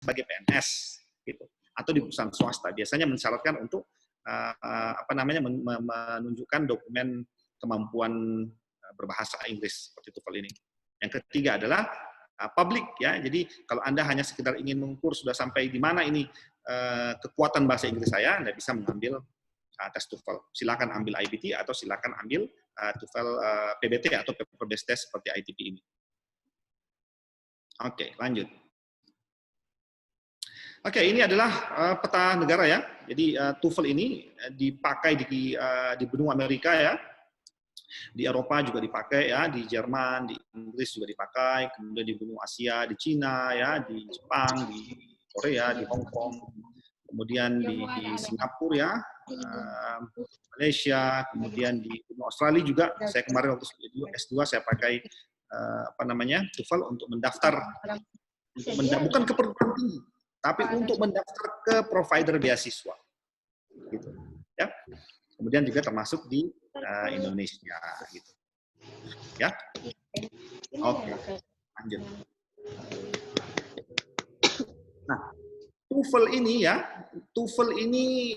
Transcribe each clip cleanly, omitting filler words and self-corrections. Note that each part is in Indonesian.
sebagai PNS gitu, atau di perusahaan swasta biasanya mensyaratkan untuk menunjukkan dokumen kemampuan berbahasa Inggris seperti TOEFL ini. Yang ketiga adalah public ya. Jadi kalau Anda hanya sekedar ingin mengukur sudah sampai di mana ini kekuatan bahasa Inggris saya, Anda bisa mengambil tes TOEFL. Silakan ambil IBT atau silakan ambil TOEFL PBT atau paper based test seperti ITP ini. Oke, lanjut. Oke, ini adalah peta negara ya. Jadi TOEFL ini dipakai di benua Amerika ya. Di Eropa juga dipakai ya, di Jerman, di Inggris juga dipakai, kemudian di benua Asia, di Cina ya, di Jepang, di Korea, di Hong Kong, kemudian di Singapura ya, Malaysia, kemudian di benua Australia juga. Saya kemarin waktu S2 saya pakai TOEFL untuk mendaftar, bukan ke perguruan tinggi, tapi untuk mendaftar ke provider beasiswa, gitu ya. Kemudian juga termasuk di Indonesia, gitu ya. Oke, lanjut. Nah, TOEFL ini ya, TOEFL ini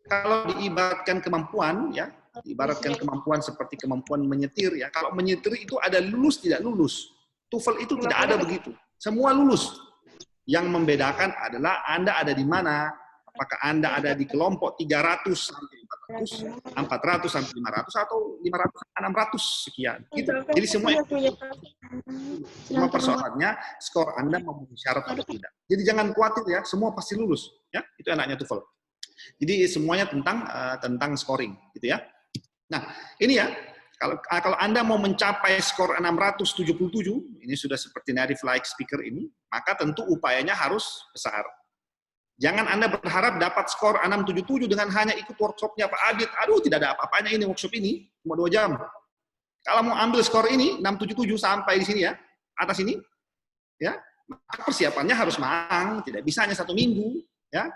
kalau diibaratkan kemampuan ya, diibaratkan kemampuan seperti kemampuan menyetir ya. Kalau menyetir itu ada lulus tidak lulus. TOEFL itu tidak ada begitu. Semua lulus. Yang membedakan adalah Anda ada di mana. Apakah Anda ada di kelompok 300 sampai 400, 400 sampai 500 atau 500 sampai 600 sekian. Gitu. Jadi semua persoalannya skor Anda memenuhi syarat atau tidak. Jadi jangan khawatir ya, semua pasti lulus. Ya, itu enaknya TOEFL. Jadi semuanya tentang scoring, gitu ya. Nah, ini ya. Kalau Anda mau mencapai skor 677, ini sudah seperti native like speaker ini, maka tentu upayanya harus besar. Jangan Anda berharap dapat skor 677 dengan hanya ikut workshopnya Pak Adit. Aduh, tidak ada apa-apanya ini workshop ini, cuma 2 jam. Kalau mau ambil skor ini, 677 sampai di sini ya, atas ini, ya, maka persiapannya harus matang, tidak bisa hanya 1 minggu, ya.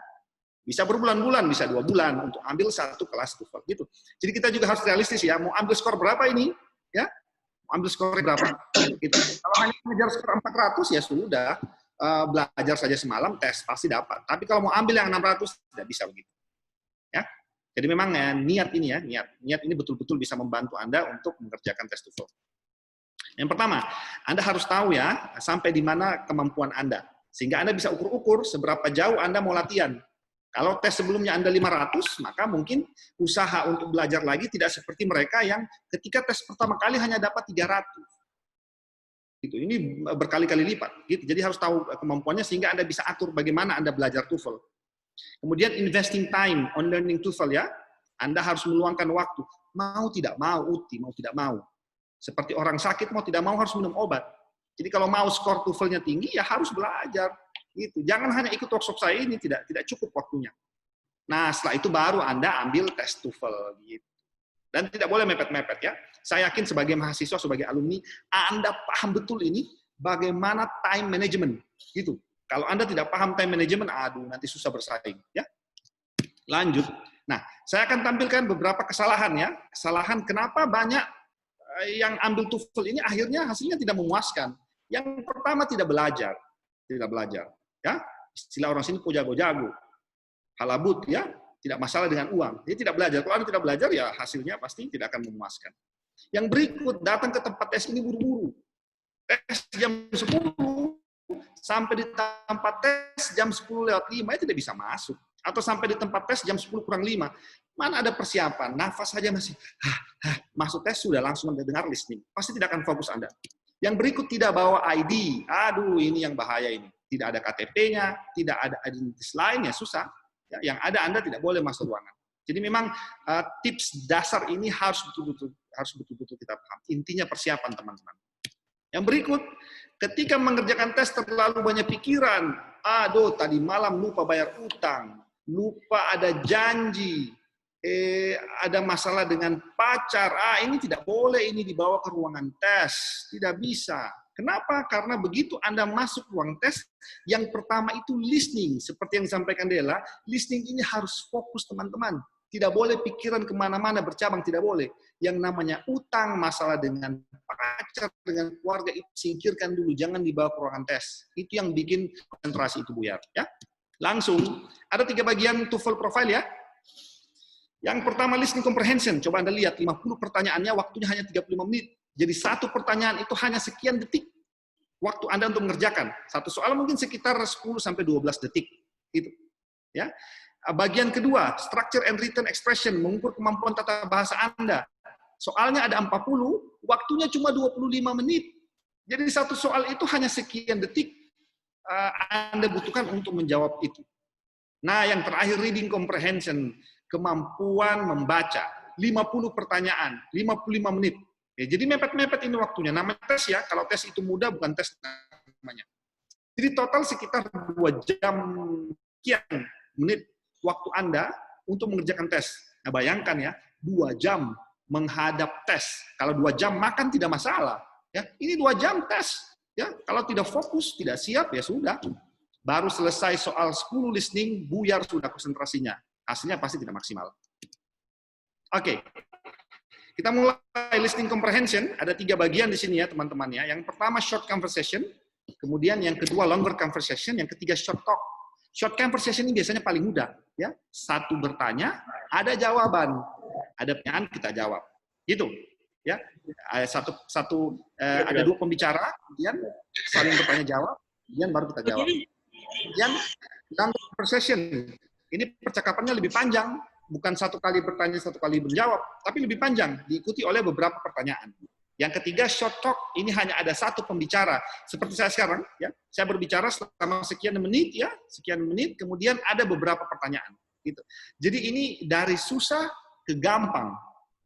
Bisa berbulan-bulan, bisa 2 bulan untuk ambil 1 kelas TOEFL gitu. Jadi kita juga harus realistis ya, mau ambil skor berapa ini, ya? Mau ambil skor berapa? Gitu. Kalau hanya mengejar skor 400 ya sudah, belajar saja semalam, tes pasti dapat. Tapi kalau mau ambil yang 600 tidak bisa begitu. Ya. Jadi memang niat ini ya, niat ini betul-betul bisa membantu Anda untuk mengerjakan tes TOEFL. Yang pertama, Anda harus tahu ya, sampai di mana kemampuan Anda. Sehingga Anda bisa ukur-ukur seberapa jauh Anda mau latihan. Kalau tes sebelumnya Anda 500, maka mungkin usaha untuk belajar lagi tidak seperti mereka yang ketika tes pertama kali hanya dapat 300. Gitu. Ini berkali-kali lipat. Gitu. Jadi harus tahu kemampuannya sehingga Anda bisa atur bagaimana Anda belajar TOEFL. Kemudian investing time on learning TOEFL ya. Anda harus meluangkan waktu. Mau tidak mau, Uti, mau tidak mau. Seperti orang sakit, mau tidak mau harus minum obat. Jadi kalau mau skor TOEFL-nya tinggi, ya harus belajar. Gitu. Jangan hanya ikut workshop saya ini, tidak cukup waktunya. Nah, setelah itu baru Anda ambil tes TOEFL. Gitu. Dan tidak boleh mepet-mepet ya. Saya yakin sebagai mahasiswa, sebagai alumni, Anda paham betul ini bagaimana time management. Gitu. Kalau Anda tidak paham time management, aduh nanti susah bersaing. Ya. Lanjut. Nah, saya akan tampilkan beberapa kesalahan ya. Kesalahan kenapa banyak yang ambil TOEFL ini akhirnya hasilnya tidak memuaskan. Yang pertama tidak belajar. Tidak belajar. Ya, istilah orang sini jago-jago, halabut ya, tidak masalah dengan uang. Dia tidak belajar. Kalau Anda tidak belajar ya hasilnya pasti tidak akan memuaskan. Yang berikut datang ke tempat tes ini buru-buru. Tes jam 10 sampai di tempat tes jam 10:05 ya tidak bisa masuk. Atau sampai di tempat tes jam 10:05. Mana ada persiapan? Nafas saja masih masuk tes sudah langsung mendengar listening. Pasti tidak akan fokus Anda. Yang berikut tidak bawa ID. Aduh, ini yang bahaya ini. Tidak ada KTP-nya, tidak ada identitas lainnya, susah. Ya, yang ada Anda tidak boleh masuk ruangan. Jadi memang tips dasar ini harus betul-betul kita paham. Intinya persiapan teman-teman. Yang berikut, ketika mengerjakan tes terlalu banyak pikiran. Aduh, tadi malam lupa bayar utang, lupa ada janji, ada masalah dengan pacar. Ini tidak boleh ini dibawa ke ruangan tes, tidak bisa. Kenapa? Karena begitu Anda masuk ruang tes, yang pertama itu listening. Seperti yang disampaikan Dela, listening ini harus fokus teman-teman. Tidak boleh pikiran kemana-mana bercabang, tidak boleh. Yang namanya utang, masalah dengan pacar, dengan keluarga, itu singkirkan dulu. Jangan dibawa ke ruangan tes. Itu yang bikin konsentrasi itu buyar. Ya. Langsung, ada 3 bagian TOEFL profile ya. Yang pertama, listening comprehension. Coba Anda lihat, 50 pertanyaannya, waktunya hanya 35 menit. Jadi satu pertanyaan itu hanya sekian detik waktu Anda untuk mengerjakan. Satu soal mungkin sekitar 10-12 detik. Gitu. Ya. Bagian kedua, structure and written expression, mengukur kemampuan tata bahasa Anda. Soalnya ada 40, waktunya cuma 25 menit. Jadi satu soal itu hanya sekian detik Anda butuhkan untuk menjawab itu. Nah, yang terakhir reading comprehension, kemampuan membaca. 50 pertanyaan, 55 menit. Ya, jadi mepet-mepet ini waktunya. Namanya tes ya, kalau tes itu mudah bukan tes namanya. Jadi total sekitar 2 jam sekian menit waktu Anda untuk mengerjakan tes. Nah, bayangkan ya, 2 jam menghadap tes. Kalau 2 jam makan tidak masalah. Ya, ini 2 jam tes. Ya, kalau tidak fokus, tidak siap, ya sudah. Baru selesai soal 10 listening, buyar sudah konsentrasinya. Hasilnya pasti tidak maksimal. Oke. Kita mulai listening comprehension. Ada 3 bagian di sini ya, teman-teman ya. Yang pertama short conversation, kemudian yang kedua longer conversation, yang ketiga short talk. Short conversation ini biasanya paling mudah, ya. Satu bertanya, ada jawaban, ada pertanyaan kita jawab, gitu, ya. Ada 2 pembicara, kemudian saling bertanya jawab, kemudian baru kita jawab. Kemudian long conversation, ini percakapannya lebih panjang, bukan 1 kali bertanya 1 kali menjawab, tapi lebih panjang, diikuti oleh beberapa pertanyaan. Yang ketiga, short talk, ini hanya ada 1 pembicara. Seperti saya sekarang, ya, saya berbicara selama sekian menit, ya, kemudian ada beberapa pertanyaan. Gitu. Jadi ini dari susah ke gampang.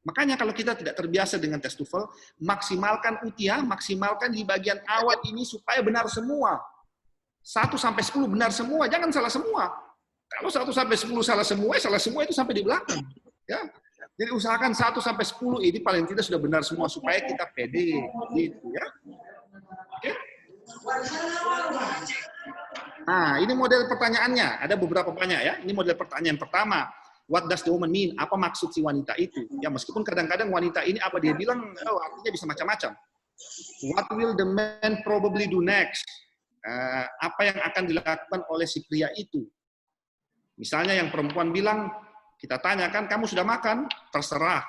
Makanya kalau kita tidak terbiasa dengan tes TOEFL, maksimalkan UTIA, maksimalkan di bagian awal ini supaya benar semua. 1-10 benar semua, jangan salah semua. Kalau 1-10 salah semua itu sampai di belakang. Ya. Jadi usahakan 1-10 ini paling tidak sudah benar semua supaya kita pede, gitu ya. Oke. Nah, ini model pertanyaannya. Ada beberapa banyak ya. Ini model pertanyaan pertama. What does the woman mean? Apa maksud si wanita itu? Ya, meskipun kadang-kadang wanita ini apa dia bilang, artinya bisa macam-macam. What will the man probably do next? Apa yang akan dilakukan oleh si pria itu? Misalnya yang perempuan bilang, kita tanyakan, kamu sudah makan? Terserah.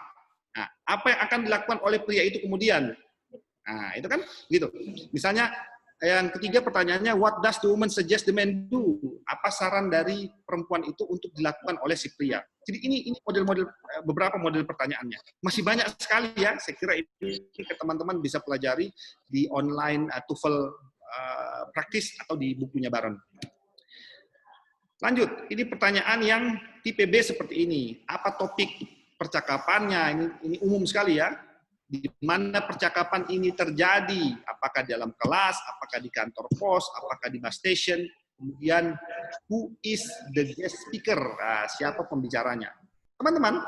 Nah, apa yang akan dilakukan oleh pria itu kemudian? Nah, itu kan gitu. Misalnya yang ketiga pertanyaannya, what does the woman suggest the man do? Apa saran dari perempuan itu untuk dilakukan oleh si pria? Jadi ini model-model, beberapa model pertanyaannya. Masih banyak sekali ya. Saya kira ini teman-teman bisa pelajari di online TOEFL praktis atau di bukunya Baron. Lanjut, ini pertanyaan yang tipe B seperti ini. Apa topik percakapannya? Ini umum sekali ya. Di mana percakapan ini terjadi? Apakah di dalam kelas, apakah di kantor pos, apakah di bus station? Kemudian, who is the guest speaker? Nah, siapa pembicaranya? Teman-teman,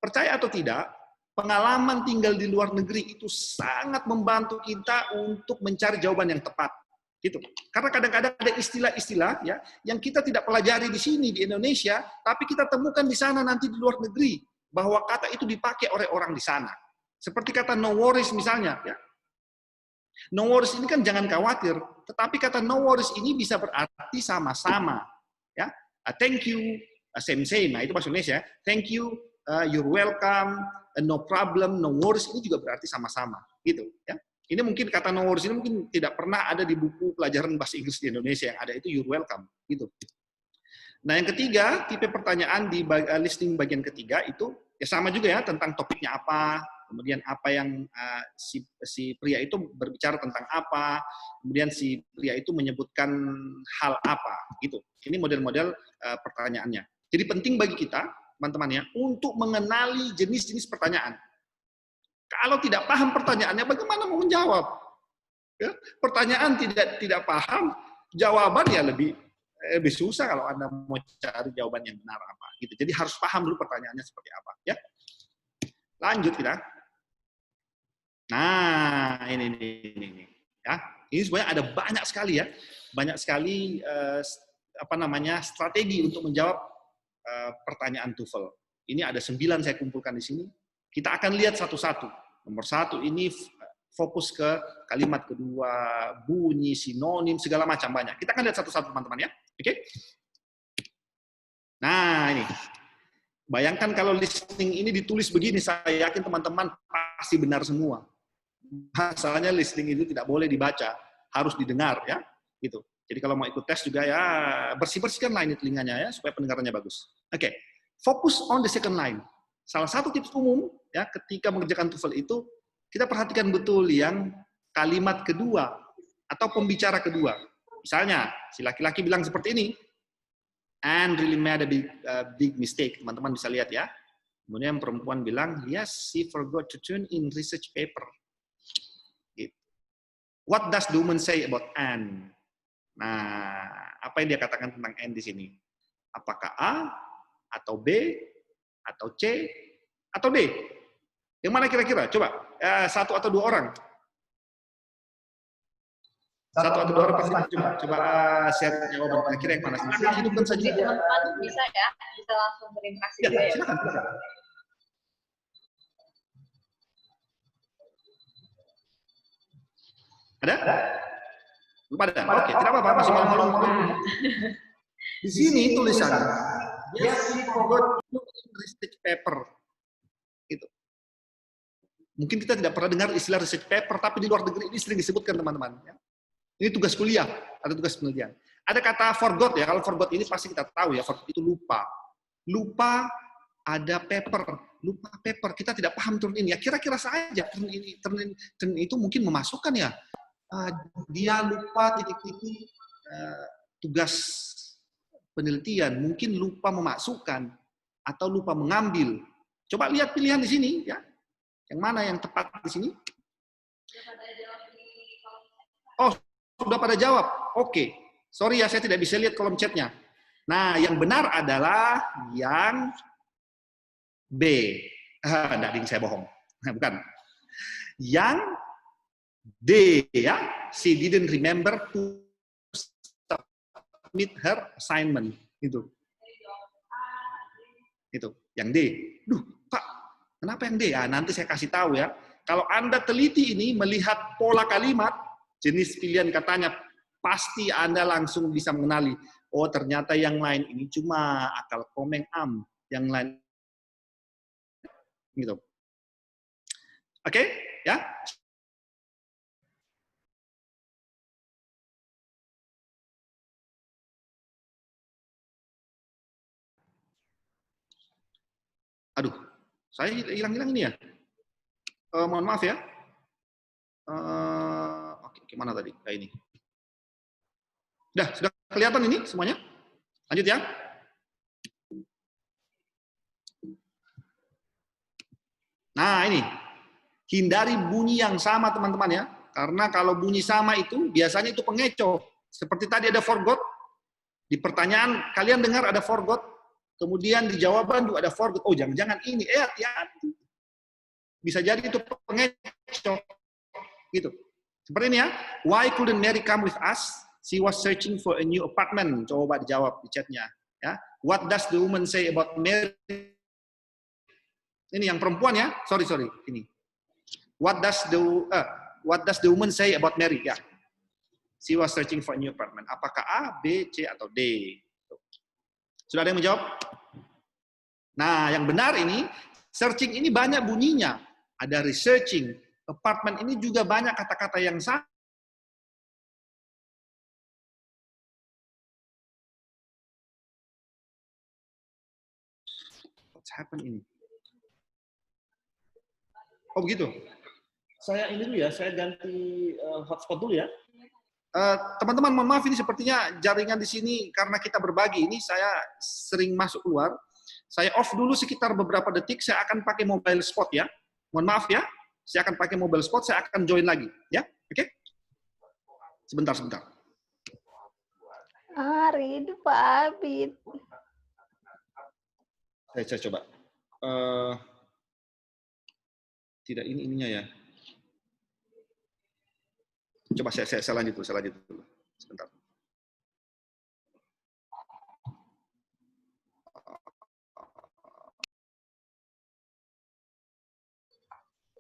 percaya atau tidak, pengalaman tinggal di luar negeri itu sangat membantu kita untuk mencari jawaban yang tepat. Gitu. Karena kadang-kadang ada istilah-istilah ya yang kita tidak pelajari di sini di Indonesia, tapi kita temukan di sana nanti di luar negeri bahwa kata itu dipakai oleh orang di sana. Seperti kata no worries misalnya, ya. No worries ini kan jangan khawatir, tetapi kata no worries ini bisa berarti sama-sama, ya. Thank you, same. Nah, itu bahasa Indonesia. Thank you, you're welcome, no problem, no worries ini juga berarti sama-sama, gitu, ya. Ini mungkin kata no worries ini mungkin tidak pernah ada di buku pelajaran bahasa Inggris di Indonesia, yang ada itu you're welcome, gitu. Nah, yang ketiga, tipe pertanyaan di listing bagian ketiga itu ya sama juga ya, tentang topiknya apa, kemudian apa yang si pria itu berbicara tentang apa, kemudian si pria itu menyebutkan hal apa, gitu. Ini model-model pertanyaannya. Jadi penting bagi kita, teman-teman ya, untuk mengenali jenis-jenis pertanyaan. Kalau tidak paham pertanyaannya, bagaimana mau menjawab? Ya, pertanyaan tidak paham, jawaban ya lebih susah kalau Anda mau cari jawaban yang benar apa. Gitu. Jadi harus paham dulu pertanyaannya seperti apa. Ya. Lanjut kita. Nah, ini. Ya, ini sebenarnya ada banyak sekali ya, strategi untuk menjawab pertanyaan TOEFL. Ini ada 9 saya kumpulkan di sini. Kita akan lihat satu-satu. Nomor 1 ini fokus ke kalimat kedua, bunyi, sinonim, segala macam banyak. Kita akan lihat satu-satu teman-teman ya. Oke? Nah, ini. Bayangkan kalau listening ini ditulis begini, saya yakin teman-teman pasti benar semua. Masalahnya listening itu tidak boleh dibaca, harus didengar ya. Gitu. Jadi kalau mau ikut tes juga ya bersih-bersihkanlah ini telinganya ya supaya pendengarannya bagus. Oke. Fokus on the second line. Salah satu tips umum ya ketika mengerjakan TOEFL itu kita perhatikan betul yang kalimat kedua atau pembicara kedua. Misalnya si laki-laki bilang seperti ini, and really made a big mistake. Teman-teman bisa lihat ya. Kemudian perempuan bilang, yes, she forgot to turn in research paper. Gitu. What does the woman say about Anne? Nah, apa yang dia katakan tentang Anne di sini? Apakah A, atau B, atau C, atau D? Yang mana kira-kira? Coba, satu atau dua orang. Satu atau dua orang pasti coba share jawaban kira-kira yang mana. Silakan hidupkan saja. Bisa ya, bisa langsung berinteraksi juga ya. Silakan. Ada? Belum ada? Oke, tidak apa-apa, masih malu-malu. Di sini tulisannya, yes, she forgot to research paper. Gitu. Mungkin kita tidak pernah dengar istilah research paper, tapi di luar negeri ini sering disebutkan teman-teman. Ini tugas kuliah atau tugas penelitian. Ada kata forgot ya, kalau forgot ini pasti kita tahu ya, forgot itu lupa. Lupa ada paper, lupa paper, kita tidak paham turn in ya, kira-kira saja turn itu mungkin memasukkan ya, dia lupa titik-titik tugas penelitian, mungkin lupa memasukkan atau lupa mengambil. Coba lihat pilihan di sini ya, yang mana yang tepat di sini? Oh, sudah pada jawab. Oke. Sorry ya, saya tidak bisa lihat kolom chatnya. Nah, yang benar adalah yang B. Enggak, ding, saya bohong. Bukan. Yang D ya. She didn't remember to submit her assignment. Itu. Yang D. Duh, Pak, kenapa yang D? Ya, nanti saya kasih tahu ya. Kalau Anda teliti ini, melihat pola kalimat, jenis pilihan katanya, pasti Anda langsung bisa mengenali, oh ternyata yang lain ini cuma akal komeng yang lain gitu. Oke, ya. Aduh, saya hilang-hilang ini ya. Mohon maaf ya. Oke, gimana tadi? Kayak ini. Sudah kelihatan ini semuanya? Lanjut ya. Nah, ini. Hindari bunyi yang sama, teman-teman ya. Karena kalau bunyi sama itu, biasanya itu pengecoh. Seperti tadi ada forgot. Di pertanyaan, kalian dengar ada forgot. Kemudian di jawaban juga ada forgot. Oh, jangan-jangan ini. Hati-hati. Bisa jadi itu pengecoh. Gitu. Seperti ini ya. Why couldn't Mary come with us? She was searching for a new apartment. Coba dijawab di chatnya. Ya. What does the woman say about Mary? Ini yang perempuan ya. Sorry. Ini. What does the woman say about Mary? Ya. She was searching for a new apartment. Apakah A, B, C, atau D? Sudah ada yang menjawab? Nah, yang benar ini, searching ini banyak bunyinya. Ada researching. Apartment ini juga banyak kata-kata yang sama. What's happened ini? Oh begitu. Saya ini dulu ya, saya ganti hotspot dulu ya. Teman-teman, mohon maaf ini sepertinya jaringan di sini karena kita berbagi ini saya sering masuk keluar. Saya off dulu sekitar beberapa detik, saya akan pakai mobile spot ya. Mohon maaf ya, saya akan pakai mobile spot, saya akan join lagi ya. Oke? Sebentar. Arid, Pak Abid. Saya coba. Tidak ininya ya. Coba saya lanjut dulu. Sebentar.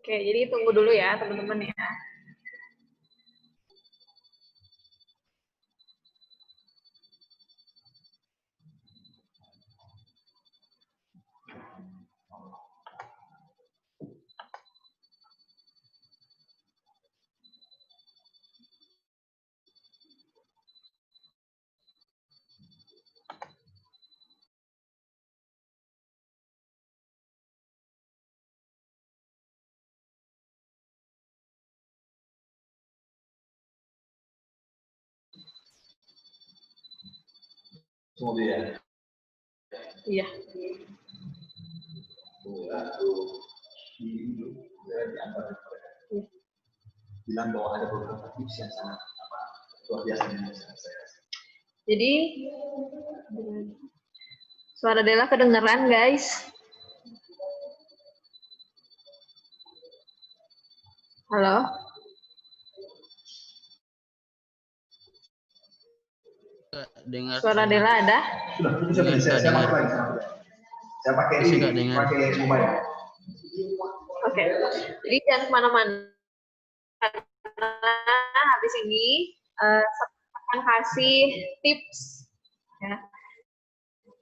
Oke, jadi tunggu dulu ya teman-teman ya. Kemudian Iya. bilang bahwa ada beberapa tips yang sangat luar biasa dengan saya. Jadi suara Dela kedengeran, guys. Halo? Dengar Suara Dela ada? Sudah, itu saya pakai lagi. Saya pakai ini, pakai mobile. Oke. Jadi jangan kemana-mana. Karena habis ini akan kasih tips, ya.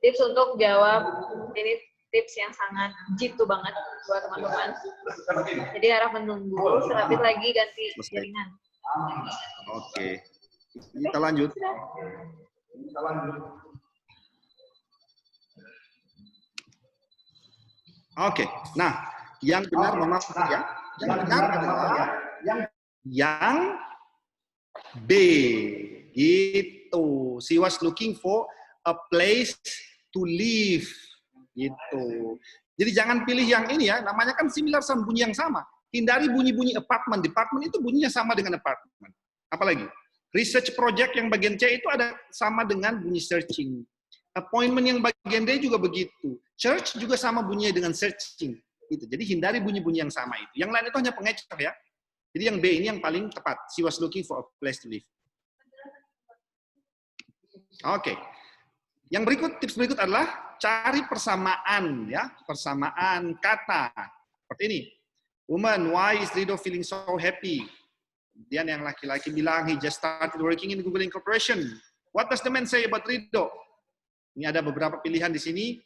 Tips untuk jawab. Ini tips yang sangat jitu banget buat teman-teman. Jadi harap menunggu. Sebentar lagi ganti jaringan. Oke. Kita lanjut. Oke. Nah, yang benar mohon maaf ya. Yang benar adalah yang B. Gitu. She was looking for a place to live. Gitu. Jadi jangan pilih yang ini ya. Namanya kan similar sound, bunyi yang sama. Hindari bunyi-bunyi apartment. Department itu bunyinya sama dengan apartment. Apalagi? Research project yang bagian C itu ada sama dengan bunyi searching. Appointment yang bagian D juga begitu. Church juga sama bunyinya dengan searching. Gitu. Jadi hindari bunyi-bunyi yang sama itu. Yang lain itu hanya pengecoh ya. Jadi yang B ini yang paling tepat. She was looking for a place to live. Oke. Yang berikut, tips berikut adalah cari persamaan ya, persamaan kata. Seperti ini. Woman, why is Rido feeling so happy? Kemudian yang laki-laki bilang, he just started working in Google Incorporation. What does the man say about Rido? Ini ada beberapa pilihan di sini.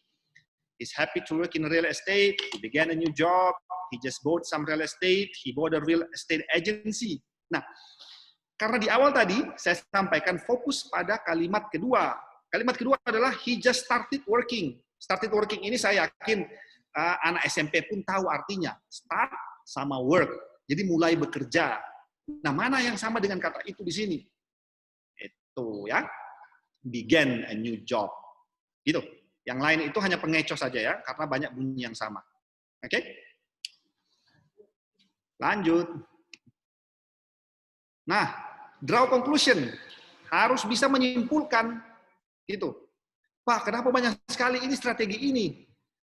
He's happy to work in real estate. He began a new job. He just bought some real estate. He bought a real estate agency. Nah, karena di awal tadi saya sampaikan fokus pada kalimat kedua. Kalimat kedua adalah he just started working. Started working ini saya yakin anak SMP pun tahu artinya. Start sama work. Jadi mulai bekerja. Nah, mana yang sama dengan kata itu di sini? Itu ya. Began a new job. Gitu. Yang lain itu hanya pengecoh saja ya, karena banyak bunyi yang sama. Oke? Lanjut. Nah, draw conclusion. Harus bisa menyimpulkan. Gitu. Pak, kenapa banyak sekali ini strategi ini?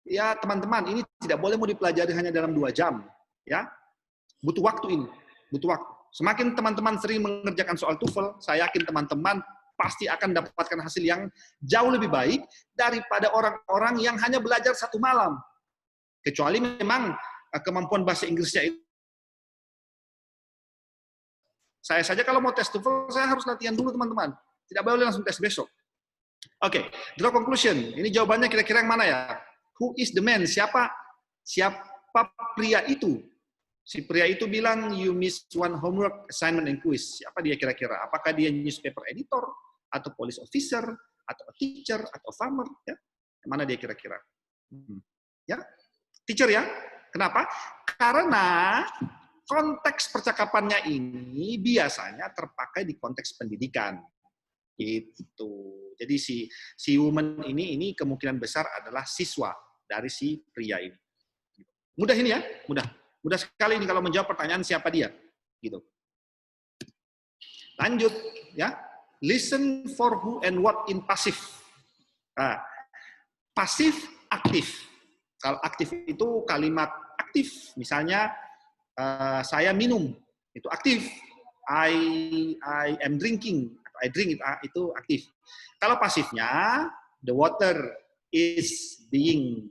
Ya, teman-teman, ini tidak boleh mau dipelajari hanya dalam 2 jam. Ya, butuh waktu ini. Butuh waktu. Semakin teman-teman sering mengerjakan soal TOEFL, saya yakin teman-teman pasti akan dapatkan hasil yang jauh lebih baik daripada orang-orang yang hanya belajar 1 malam. Kecuali memang kemampuan bahasa Inggrisnya itu. Saya saja kalau mau tes TOEFL, saya harus latihan dulu teman-teman. Tidak boleh langsung tes besok. Oke, draw conclusion. Ini jawabannya kira-kira yang mana ya? Who is the man? Siapa pria itu? Si pria itu bilang, you missed one homework, assignment, and quiz. Siapa dia kira-kira? Apakah dia newspaper editor, atau police officer, atau teacher, atau farmer? Ya? Mana dia kira-kira? Ya, teacher ya. Kenapa? Karena konteks percakapannya ini biasanya terpakai di konteks pendidikan. Gitu. Jadi si woman ini kemungkinan besar adalah siswa dari si pria ini. Mudah ini ya, mudah. Mudah sekali ini kalau menjawab pertanyaan siapa dia. Gitu. Lanjut ya. Listen for who and what in pasif. Nah, pasif aktif. Kalau aktif itu kalimat aktif. Misalnya saya minum, itu aktif. I am drinking, atau I drink, itu aktif. Kalau pasifnya, the water is being,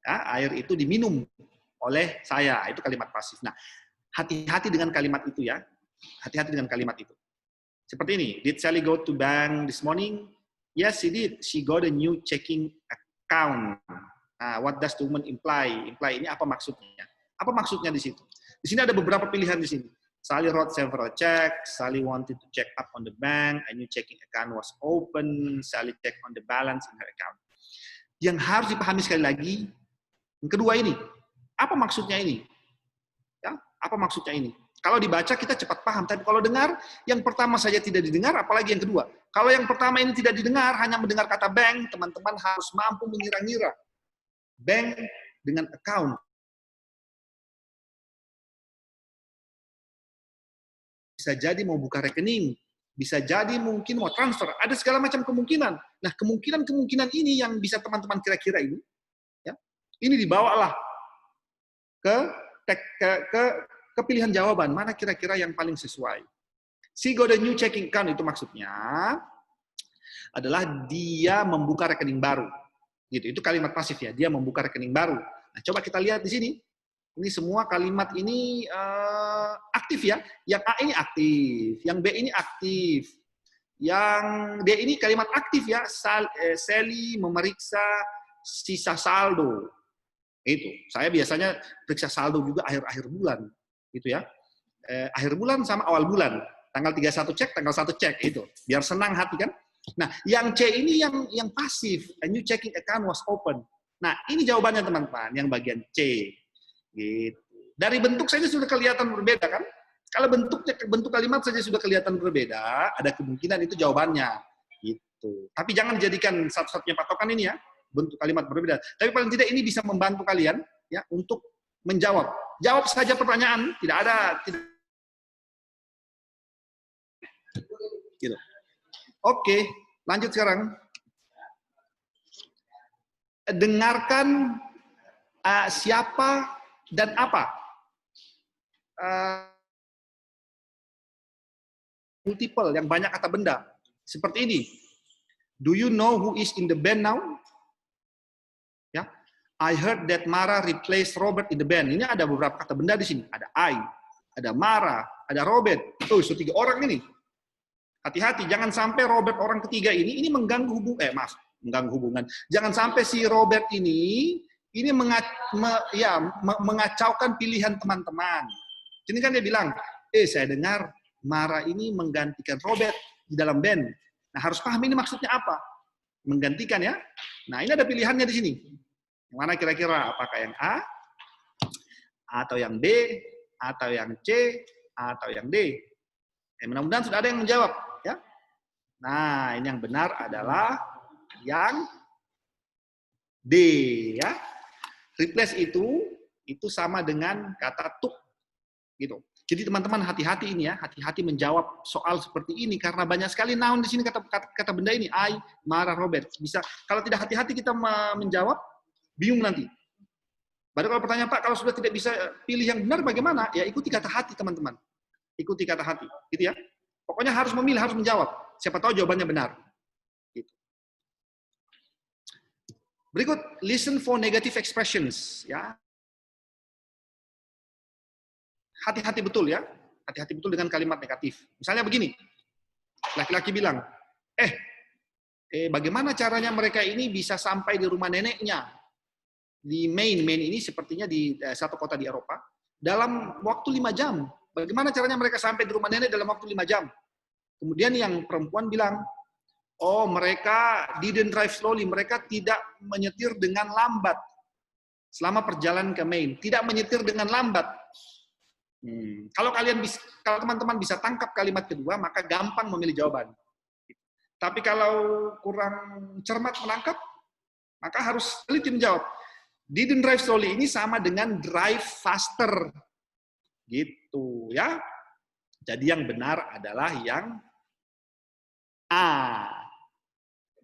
ya, air itu diminum. oleh saya. Itu kalimat pasif. Nah, hati-hati dengan kalimat itu ya. Hati-hati dengan kalimat itu. Seperti ini. Did Sally go to bank this morning? Yes, she did. She got a new checking account. Nah, what does the woman imply? Imply ini apa maksudnya? Apa maksudnya di situ? Di sini ada beberapa pilihan di sini. Sally wrote several checks. Sally wanted to check up on the bank. A new checking account was open. Sally checked on the balance in her account. Yang harus dipahami sekali lagi, yang kedua ini. Apa maksudnya ini? Ya, apa maksudnya ini? Kalau dibaca kita cepat paham, tapi kalau dengar, yang pertama saja tidak didengar, apalagi yang kedua. Kalau yang pertama ini tidak didengar, hanya mendengar kata bank, teman-teman harus mampu mengira-ngira. Bank dengan account. Bisa jadi mau buka rekening, bisa jadi mungkin mau transfer, ada segala macam kemungkinan. Nah, kemungkinan ini yang bisa teman-teman kira-kira ini, ya, ini dibawalah ke pilihan jawaban, mana kira-kira yang paling sesuai. She got a new checking account, itu maksudnya adalah dia membuka rekening baru. Gitu. Itu kalimat pasif ya, dia membuka rekening baru. Nah, coba kita lihat di sini. Ini semua kalimat ini aktif ya. Yang A ini aktif, yang B ini aktif. Yang D ini kalimat aktif ya. Sally memeriksa sisa saldo. Itu. Saya biasanya periksa saldo juga akhir-akhir bulan. Gitu ya. Akhir bulan sama awal bulan. Tanggal 31 cek, tanggal 1 cek. Itu. Biar senang hati kan. Nah, yang C ini yang pasif. A new checking account was open. Nah, ini jawabannya teman-teman. Yang bagian C. Gitu. Dari bentuk saja sudah kelihatan berbeda kan? Kalau bentuk kalimat saja sudah kelihatan berbeda, ada kemungkinan itu jawabannya. Gitu. Tapi jangan jadikan satu-satunya patokan ini ya, bentuk kalimat berbeda. Tapi paling tidak ini bisa membantu kalian ya untuk menjawab. Jawab saja pertanyaan, tidak ada. Gitu. Oke, lanjut sekarang. Dengarkan siapa dan apa. Multiple, yang banyak kata benda. Seperti ini. Do you know who is in the band now? Ya. I heard that Mara replaced Robert in the band. Ini ada beberapa kata benda di sini. Ada I, ada Mara, ada Robert. Tuh, so 3 orang ini. Hati-hati, jangan sampai Robert orang ketiga ini mengganggu hubungan. Mengganggu hubungan. Jangan sampai si Robert ini mengacaukan pilihan teman-teman. Ini kan dia bilang, saya dengar Mara ini menggantikan Robert di dalam band. Nah, harus paham ini maksudnya apa. Menggantikan ya. Nah, ini ada pilihannya di sini. Yang mana kira-kira? Apakah yang A, atau yang B, atau yang C, atau yang D? Mudah-mudahan sudah ada yang menjawab. Ya. Nah, ini yang benar adalah yang D. Ya. Replace itu sama dengan kata took, gitu. Jadi teman-teman hati-hati ini ya, hati-hati menjawab soal seperti ini karena banyak sekali noun di sini kata benda ini, I, Mara, Robert. Bisa kalau tidak hati-hati kita menjawab bingung nanti. Baru kalau pertanyaan Pak, kalau sudah tidak bisa pilih yang benar bagaimana? Ya ikuti kata hati teman-teman. Ikuti kata hati, gitu ya. Pokoknya harus memilih, harus menjawab. Siapa tahu jawabannya benar. Berikut, listen for negative expressions. Ya, hati-hati betul ya, hati-hati betul dengan kalimat negatif. Misalnya begini, laki-laki bilang, bagaimana caranya mereka ini bisa sampai di rumah neneknya di Maine ini sepertinya di satu kota di Eropa dalam waktu 5 jam. Bagaimana caranya mereka sampai di rumah nenek dalam waktu 5 jam? Kemudian yang perempuan bilang, mereka didn't drive slowly, mereka tidak menyetir dengan lambat selama perjalanan ke Maine, tidak menyetir dengan lambat. Kalau teman-teman bisa tangkap kalimat kedua, maka gampang memilih jawaban. Tapi kalau kurang cermat menangkap, maka harus teliti menjawab. Didn't drive slowly ini sama dengan drive faster, gitu ya. Jadi yang benar adalah yang A.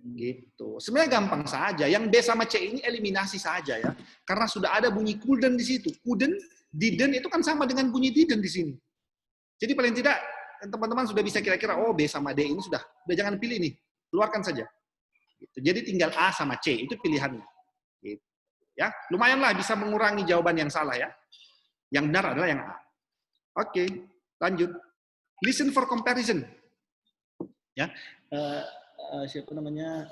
Gitu. Sebenarnya gampang saja. Yang B sama C ini eliminasi saja ya. Karena sudah ada bunyi couldn't di situ. Couldn't, didn't itu kan sama dengan bunyi didn't di sini. Jadi paling tidak teman-teman sudah bisa kira-kira B sama D ini sudah jangan pilih nih. Keluarkan saja. Gitu. Jadi tinggal A sama C itu pilihannya. Gitu. Ya, lumayanlah bisa mengurangi jawaban yang salah ya. Yang benar adalah yang A. Oke, lanjut. Listen for comparison. Ya, siapa namanya?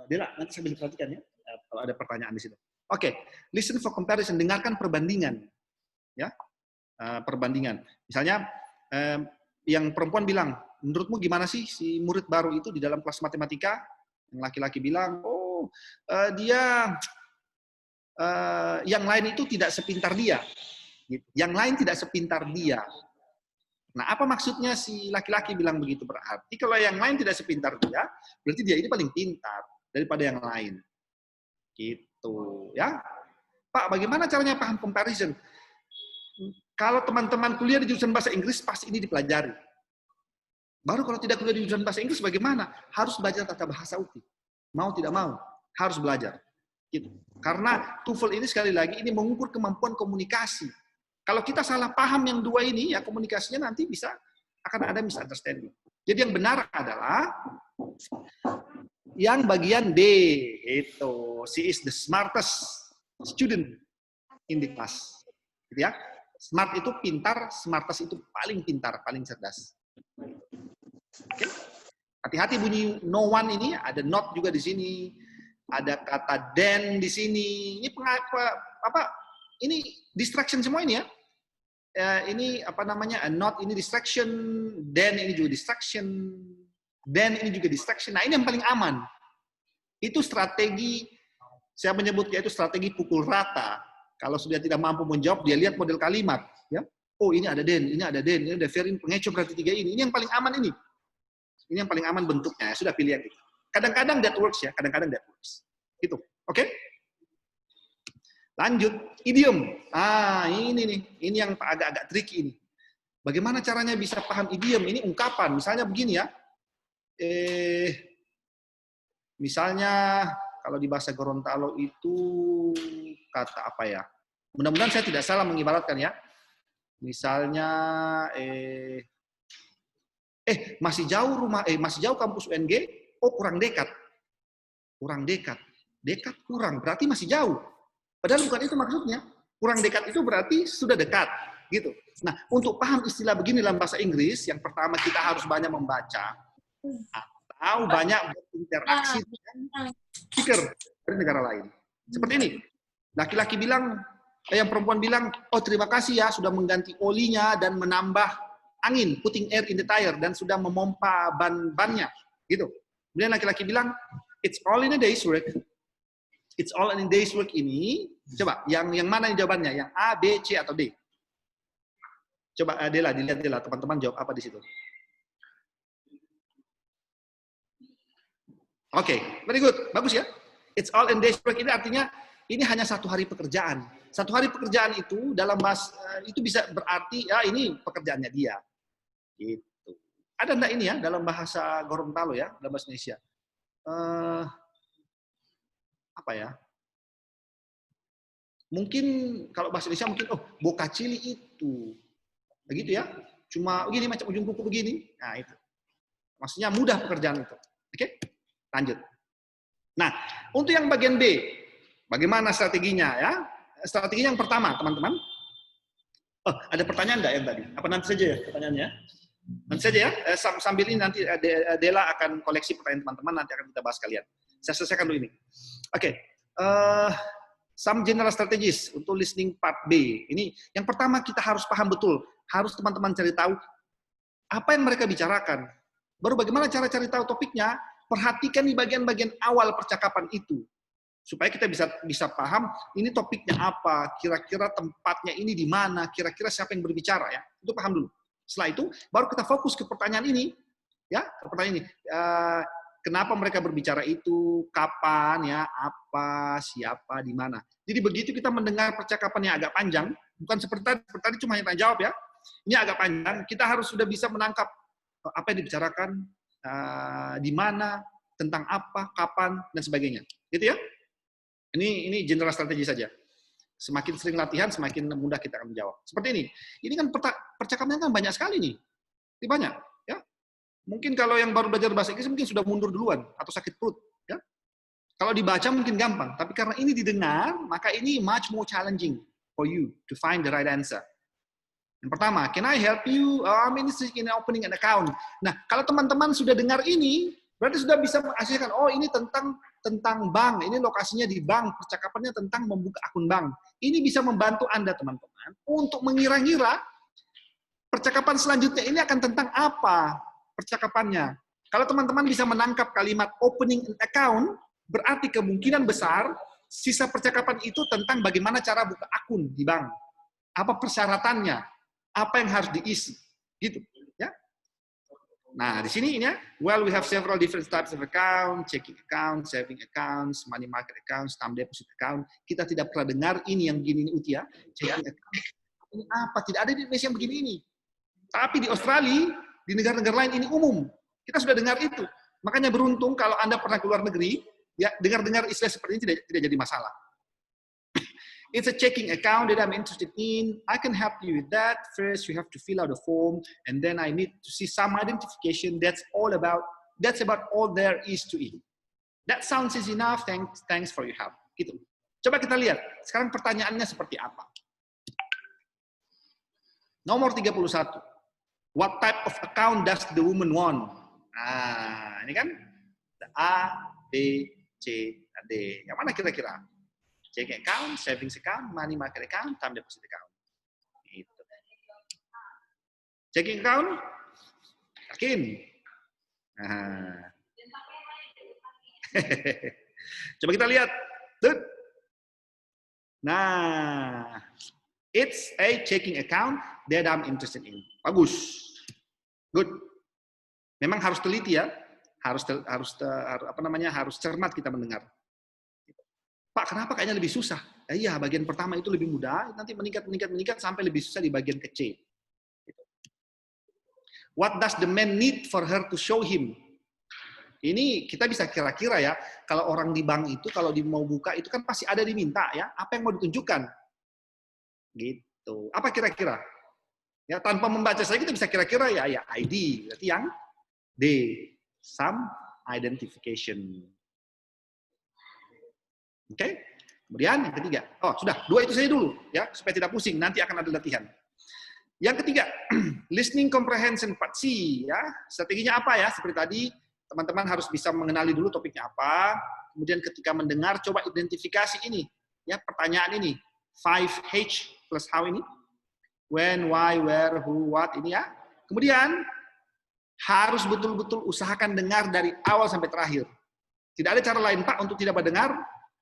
Dela, nanti sambil perhatikan ya. Kalau ada pertanyaan di situ. Oke, listen for comparison. Dengarkan perbandingan. Ya, perbandingan. Misalnya, yang perempuan bilang, menurutmu gimana sih si murid baru itu di dalam kelas matematika? Yang laki-laki bilang, oh, dia yang lain itu tidak sepintar dia. Yang lain tidak sepintar dia. Nah, apa maksudnya si laki-laki bilang begitu? Berarti kalau yang lain tidak sepintar dia, berarti dia ini paling pintar daripada yang lain. Gitu, ya. Pak, bagaimana caranya paham comparison? Kalau teman-teman kuliah di jurusan bahasa Inggris, pasti ini dipelajari. Baru kalau tidak kuliah di jurusan bahasa Inggris, bagaimana? Harus belajar tata bahasa UPI. Mau tidak mau, harus belajar. Gitu. Karena TOEFL ini sekali lagi ini mengukur kemampuan komunikasi. Kalau kita salah paham yang dua ini, ya komunikasinya nanti akan ada misunderstanding. Jadi yang benar adalah yang bagian D, itu she is the smartest student in the class. Gitu ya. Smart itu pintar, smartest itu paling pintar, paling cerdas. Oke. Hati-hati bunyi no one ini, ada not juga di sini. Ada kata then di sini. Ini ini distraction semua ini ya. Ini apa namanya? Not ini distraction, then ini juga distraction, then ini juga distraction. Nah, ini yang paling aman. Itu strategi, saya menyebutnya itu strategi pukul rata. Kalau sudah tidak mampu menjawab, dia lihat model kalimat. Ya. Oh, ini ada then, ini ada verb, pengecup berarti tiga ini. Ini yang paling aman ini. Ini yang paling aman bentuknya. Sudah pilih yang itu. Kadang-kadang that works ya, kadang-kadang that works. Gitu. Oke? Lanjut, idiom. Ini nih, ini yang agak-agak tricky ini. Bagaimana caranya bisa paham idiom? Ini ungkapan. Misalnya begini ya. Misalnya kalau di bahasa Gorontalo itu kata apa ya? Mudah-mudahan saya tidak salah mengibaratkan ya. Misalnya masih jauh masih jauh kampus UNG, oh kurang dekat. Kurang dekat. Dekat kurang, berarti masih jauh. Padahal bukan itu maksudnya. Kurang dekat itu berarti sudah dekat, gitu. Nah, untuk paham istilah begini dalam bahasa Inggris, yang pertama kita harus banyak membaca atau banyak berinteraksi dengan speaker dari negara lain. Seperti ini. Laki-laki bilang, yang perempuan bilang, oh terima kasih ya sudah mengganti olinya dan menambah angin, putting air in the tire, dan sudah memompa ban-bannya, gitu. Kemudian laki-laki bilang, it's all in a day's work. It's all in a day's work ini, coba, yang mana jawabannya? Yang A, B, C, atau D? Coba Dela, dilihat Dela, teman-teman jawab apa di situ? Oke, very good, bagus ya. It's all in day's work ini artinya ini hanya satu hari pekerjaan. Satu hari pekerjaan itu dalam bahasa itu bisa berarti ya ini pekerjaannya dia. Gitu. Ada enggak ini ya dalam bahasa Gorontalo ya, dalam bahasa Indonesia? Apa ya? Mungkin kalau bahasa Indonesia mungkin bokacili itu. Begitu ya. Cuma begini macam ujung kuku begini. Nah, itu. Maksudnya mudah pekerjaan itu. Oke? Lanjut. Nah, untuk yang bagian B, bagaimana strateginya ya? Strateginya yang pertama, teman-teman. Ada pertanyaan enggak yang tadi? Apa nanti saja ya pertanyaannya? Nanti saja ya. Sambil ini nanti Dela akan koleksi pertanyaan teman-teman, nanti akan kita bahas kalian. Saya selesaikan dulu ini. Oke. Some general strategies untuk listening part B. Ini yang pertama kita harus paham betul. Harus teman-teman cari tahu apa yang mereka bicarakan. Baru bagaimana cara cari tahu topiknya? Perhatikan di bagian-bagian awal percakapan itu. Supaya kita bisa paham ini topiknya apa, kira-kira tempatnya ini di mana, kira-kira siapa yang berbicara ya. Itu paham dulu. Setelah itu baru kita fokus ke pertanyaan ini. Ya, ke pertanyaan ini. Kenapa mereka berbicara itu, kapan, ya, apa, siapa, di mana. Jadi begitu kita mendengar percakapan yang agak panjang, bukan seperti tadi cuma hanya jawab ya, ini agak panjang, kita harus sudah bisa menangkap apa yang dibicarakan, di mana, tentang apa, kapan, dan sebagainya. Gitu ya. Ini general strategi saja. Semakin sering latihan, semakin mudah kita akan menjawab. Seperti ini. Ini kan percakapannya kan banyak sekali nih. Ini banyak. Mungkin kalau yang baru belajar bahasa Inggris mungkin sudah mundur duluan atau sakit perut, ya. Kalau dibaca mungkin gampang, tapi karena ini didengar, maka ini much more challenging for you to find the right answer. Yang pertama, can I help you? I'm interested in opening an account. Nah, kalau teman-teman sudah dengar ini, berarti sudah bisa menghasilkan, oh ini tentang bank, ini lokasinya di bank, percakapannya tentang membuka akun bank. Ini bisa membantu Anda, teman-teman, untuk mengira-ngira percakapan selanjutnya ini akan tentang apa percakapannya. Kalau teman-teman bisa menangkap kalimat opening an account, berarti kemungkinan besar sisa percakapan itu tentang bagaimana cara buka akun di bank. Apa persyaratannya? Apa yang harus diisi, gitu, ya. Nah, di sini ini ya, well, we have several different types of account, checking account, saving accounts, money market account, term deposit account. Kita tidak pernah dengar ini yang begini ini Utia, checking account. Ini apa? Tidak ada di Indonesia yang begini ini. Tapi di Australia, di negara-negara lain ini umum. Kita sudah dengar itu. Makanya beruntung kalau Anda pernah keluar negeri, ya dengar-dengar istilah seperti ini tidak jadi masalah. It's a checking account that I'm interested in. I can help you with that. First, you have to fill out a form, and then I need to see some identification. That's about all there is to it. That sounds easy enough. Thanks for your help. Gitu. Coba kita lihat. Sekarang pertanyaannya seperti apa? Nomor 31. What type of account does the woman want? Nah, ini kan A, B, C, D. Yang mana kira-kira? Checking account, savings account, money market account, term deposit account. Gitu. Checking account? Yakin? Nah. Coba kita lihat. Nah, it's a checking account that I'm interested in. Bagus. Good. Memang harus teliti ya. Harus cermat kita mendengar. Pak, kenapa kayaknya lebih susah? Iya, bagian pertama itu lebih mudah, nanti meningkat sampai lebih susah di bagian ke C. What does the man need for her to show him? Ini kita bisa kira-kira ya, kalau orang di bank itu, kalau mau buka itu kan pasti ada diminta ya, apa yang mau ditunjukkan? Gitu. Apa kira-kira? Ya, tanpa membaca saja kita bisa kira-kira ya ID, berarti yang D, some identification. Oke, kemudian yang ketiga, sudah, 2 itu saja dulu, ya, supaya tidak pusing, nanti akan ada latihan. Yang ketiga, listening comprehension part C, ya, strateginya apa ya, seperti tadi, teman-teman harus bisa mengenali dulu topiknya apa, kemudian ketika mendengar, coba identifikasi ini, ya, pertanyaan ini, 5H plus how ini, when, why, where, who, what, ini ya, kemudian harus betul-betul usahakan dengar dari awal sampai terakhir. Tidak ada cara lain, Pak, untuk tidak mendengar.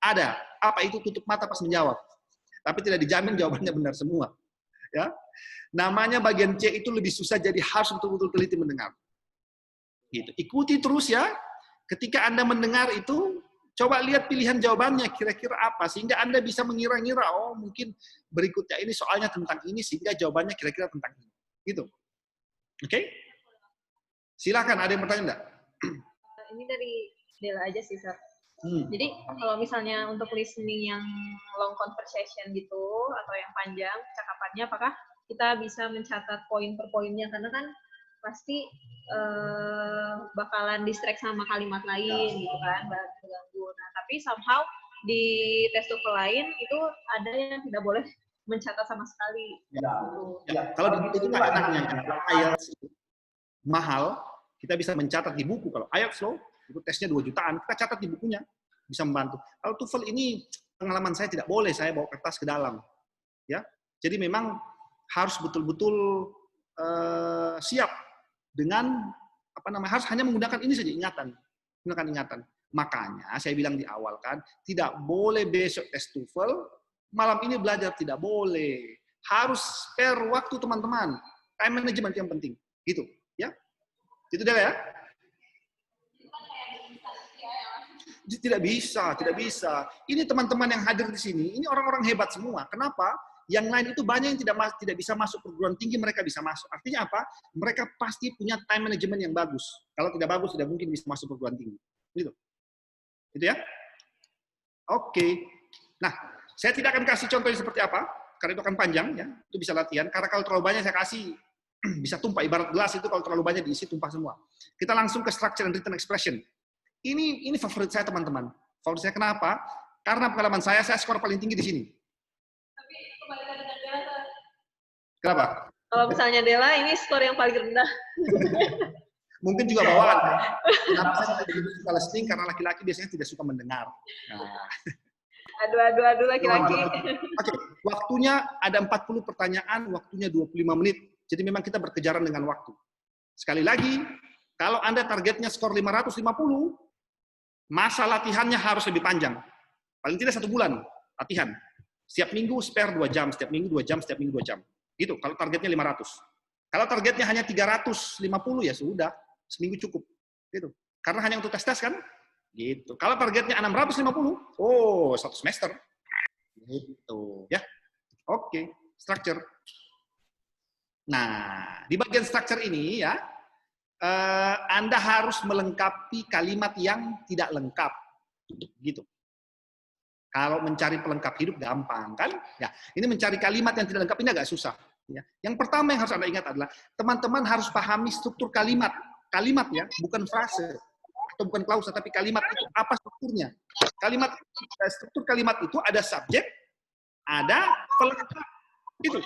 Ada. Apa itu? Tutup mata pas menjawab. Tapi tidak dijamin jawabannya benar semua. Ya. Namanya bagian C itu lebih susah, jadi harus betul-betul teliti mendengar. Gitu. Ikuti terus ya. Ketika Anda mendengar itu, coba lihat pilihan jawabannya kira-kira apa. Sehingga Anda bisa mengira-ngira, oh mungkin berikutnya ini soalnya tentang ini, sehingga jawabannya kira-kira tentang ini. Gitu. Oke? Silakan, ada yang bertanya enggak? Ini dari Dela aja sih, Sir. Jadi kalau misalnya untuk listening yang long conversation gitu atau yang panjang cakapannya, apakah kita bisa mencatat poin per poinnya, karena kan pasti bakalan distract sama kalimat lain gitu kan, mengganggu. Nah, tapi somehow di tes TOEFL lain itu ada yang tidak boleh mencatat sama sekali. Ya, kalau itu nggak enaknya, IELTS mahal, kita bisa mencatat di buku. Kalau IELTS loh, itu tesnya 2 jutaan, kita catat di bukunya, bisa membantu. Kalau TOEFL ini, pengalaman saya tidak boleh saya bawa kertas ke dalam. Ya, jadi memang harus betul-betul siap dengan harus hanya menggunakan ini saja, ingatan. Makanya saya bilang di awal kan, tidak boleh besok tes TOEFL, malam ini belajar, tidak boleh. Harus spare waktu teman-teman. Time management yang penting, gitu, ya. Itu dia ya. Tidak bisa. Ini teman-teman yang hadir di sini, ini orang-orang hebat semua. Kenapa? Yang lain itu banyak yang tidak bisa masuk perguruan tinggi, mereka bisa masuk. Artinya apa? Mereka pasti punya time management yang bagus. Kalau tidak bagus, tidak mungkin bisa masuk perguruan tinggi. Gitu. Gitu ya? Oke. Nah, saya tidak akan kasih contohnya seperti apa, karena itu akan panjang, ya. Itu bisa latihan. Karena kalau terlalu banyak saya kasih, bisa tumpah. Ibarat gelas itu kalau terlalu banyak diisi, tumpah semua. Kita langsung ke structure and written expression. Ini favorit saya, teman-teman. Favorit saya kenapa? Karena pengalaman saya skor paling tinggi di sini. Tapi kebalikan dengan Dela. Kenapa? Kalau misalnya Dela ini skor yang paling rendah. Mungkin juga bawaan. Kenapa saya tidak suka listening? Karena laki-laki biasanya tidak suka mendengar. Nah. Aduh laki-laki. Oke, waktunya ada 40 pertanyaan, waktunya 25 menit. Jadi memang kita berkejaran dengan waktu. Sekali lagi, kalau Anda targetnya skor 550, masa latihannya harus lebih panjang. Paling tidak 1 bulan latihan. Setiap minggu spare 2 jam, setiap minggu 2 jam, setiap minggu 2 jam. Gitu, kalau targetnya 500. Kalau targetnya hanya 350, ya sudah, seminggu cukup. Gitu. Karena hanya untuk tes-tes kan? Gitu. Kalau targetnya 650, oh, 1 semester. Gitu, ya. Oke, structure. Nah, di bagian structure ini ya, Anda harus melengkapi kalimat yang tidak lengkap. Gitu. Kalau mencari pelengkap hidup gampang kan? Ya, ini mencari kalimat yang tidak lengkap ini agak susah. Ya. Yang pertama yang harus Anda ingat adalah teman-teman harus pahami struktur kalimat. Kalimat ya, bukan frase atau bukan klausa, tapi kalimat itu apa strukturnya? Struktur kalimat itu ada subjek, ada pelengkap. Itu.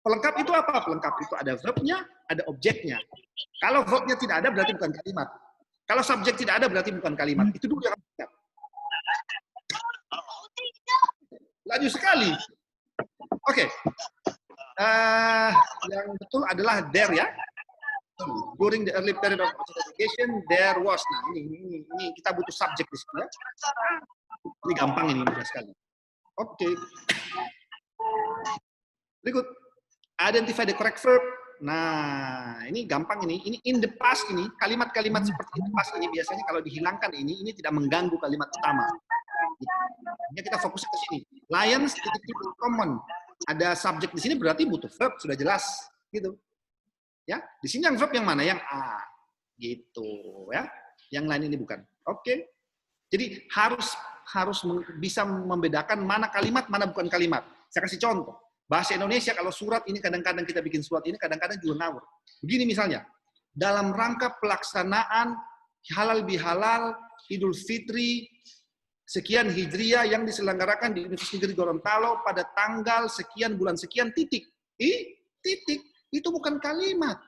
Pelengkap itu apa? Pelengkap itu ada verbnya, ada objeknya. Kalau verbnya tidak ada berarti bukan kalimat. Kalau subjek tidak ada berarti bukan kalimat. Itu dulu yang harus ingat. Laju sekali. Oke. Yang betul adalah there ya. During the early period of education, there was. Nah, ini kita butuh subjek di sini ya. Ini gampang ini, mudah sekali. Oke. Berikut. Identify the correct verb. Nah, ini gampang ini. Ini in the past ini, kalimat-kalimat seperti in the past ini biasanya kalau dihilangkan ini tidak mengganggu kalimat utama. Jadi kita fokus ke sini. Lions titik common. Ada subjek di sini berarti butuh verb, sudah jelas gitu. Ya, di sini yang verb yang mana? Yang A. Gitu, ya. Yang lain ini bukan. Oke. Jadi harus bisa membedakan mana kalimat, mana bukan kalimat. Saya kasih contoh. Bahasa Indonesia kalau surat ini kadang-kadang kita bikin surat ini kadang-kadang juga ngawur. Begini misalnya, dalam rangka pelaksanaan halal bihalal Idul Fitri sekian Hijriah yang diselenggarakan di Universitas Negeri Gorontalo pada tanggal sekian bulan sekian titik. Titik itu bukan kalimat.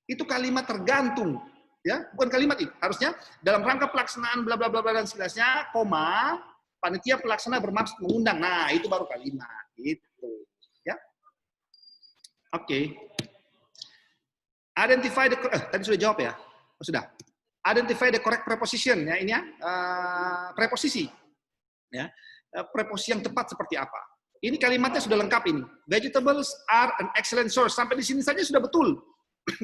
Itu kalimat tergantung, ya, bukan kalimat itu. Harusnya dalam rangka pelaksanaan bla bla bla dan sejelasnya, koma, panitia pelaksana bermaksud mengundang. Nah, itu baru kalimat. Itu, ya. Oke. Identify the tadi sudah jawab ya? Oh, sudah. Identify the correct preposition ya, ini ya. Preposisi. Ya. Preposisi yang tepat seperti apa? Ini kalimatnya sudah lengkap ini. Vegetables are an excellent source. Sampai di sini saja sudah betul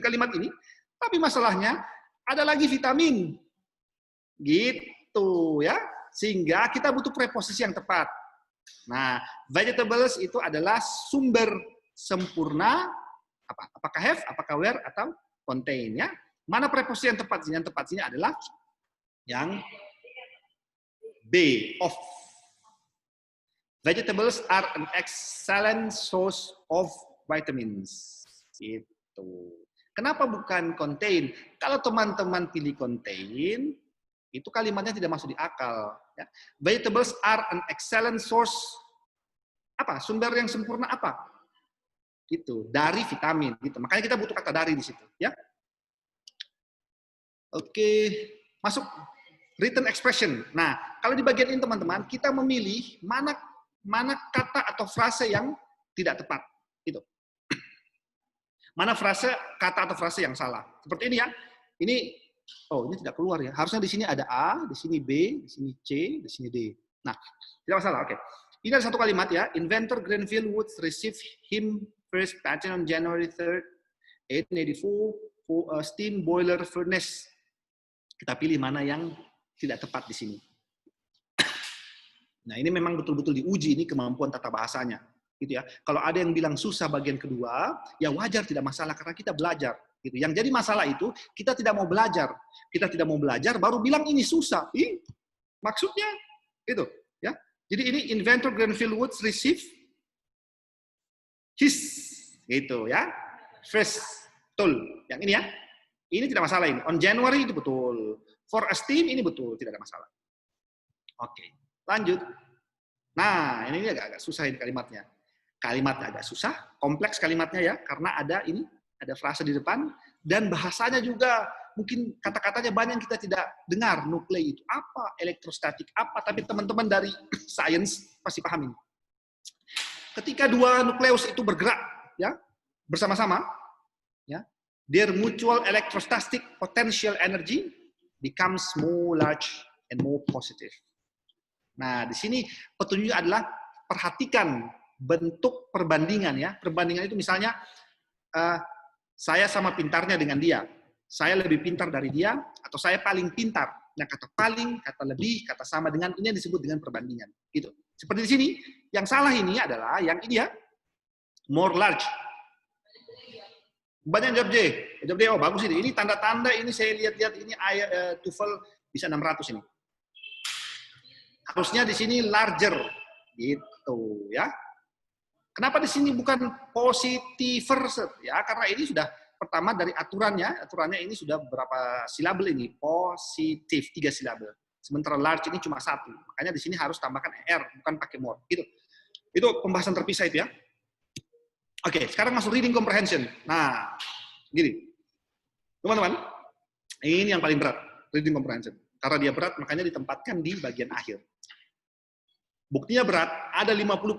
kalimat ini. Tapi masalahnya ada lagi vitamin. Gitu ya. Sehingga kita butuh preposisi yang tepat. Nah, vegetables itu adalah sumber sempurna apa? Apakah have, apakah where atau contain ya. Mana preposisi yang tepat? Yang tepat sini adalah yang B, of. Vegetables are an excellent source of vitamins. Itu. Kenapa bukan contain? Kalau teman-teman pilih contain, itu kalimatnya tidak masuk di akal. Ya. Vegetables are an excellent source. Apa? Sumber yang sempurna apa? Gitu. Dari vitamin. Gitu. Makanya kita butuh kata dari di situ. Ya. Oke. Masuk written expression. Nah, kalau di bagian ini teman-teman, kita memilih mana kata atau frase yang tidak tepat. Itu. Mana frase, kata atau frase yang salah. Seperti ini ya. Ini tidak keluar ya. Harusnya di sini ada A, di sini B, di sini C, di sini D. Nah, tidak masalah. Oke. Ini ada satu kalimat ya. Inventor Grenville Woods received him first patent on January 3rd, 1884 for a steam boiler furnace. Kita pilih mana yang tidak tepat di sini. Nah, ini memang betul-betul diuji ini kemampuan tata bahasanya, gitu ya. Kalau ada yang bilang susah bagian kedua, ya wajar, tidak masalah karena kita belajar, gitu. Yang jadi masalah itu kita tidak mau belajar. Kita tidak mau belajar baru bilang ini susah. Maksudnya itu, ya. Jadi ini inventor Grenville Woods receive his, gitu ya. First, betul. Yang ini ya. Ini tidak masalah ini. On January itu betul. For a steam ini betul, tidak ada masalah. Oke, lanjut. Nah, ini agak susah ini kalimatnya. Kalimatnya agak susah, kompleks kalimatnya ya, karena ada frase di depan, dan bahasanya juga mungkin kata-katanya banyak yang kita tidak dengar. Nuklei itu apa, elektrostatik apa, tapi teman-teman dari sains pasti paham ini. Ketika dua nukleus itu bergerak ya bersama-sama, ya, their mutual electrostatic potential energy becomes more large and more positive. Nah, di sini petunjuknya adalah perhatikan bentuk perbandingan ya. Perbandingan itu misalnya saya sama pintarnya dengan dia. Saya lebih pintar dari dia atau saya paling pintar. Nah, kata paling, kata lebih, kata sama dengan ini yang disebut dengan perbandingan. Gitu. Seperti di sini, yang salah ini adalah yang ini ya, more large. Banyak jawab J. Jawab J, oh bagus ini. Ini tanda-tanda ini saya lihat-lihat ini TOEFL bisa 600 ini. Harusnya di sini larger gitu ya. Kenapa di sini bukan positiver ya? Karena ini sudah pertama dari aturannya ini sudah berapa silabel ini? Positif 3 silabel. Sementara large ini cuma 1. Makanya di sini harus tambahkan er, bukan pakai more. Gitu. Itu pembahasan terpisah itu ya. Oke, sekarang masuk reading comprehension. Nah, gini. Teman-teman, ini yang paling berat, reading comprehension. Karena dia berat, makanya ditempatkan di bagian akhir. Buktinya berat, ada 50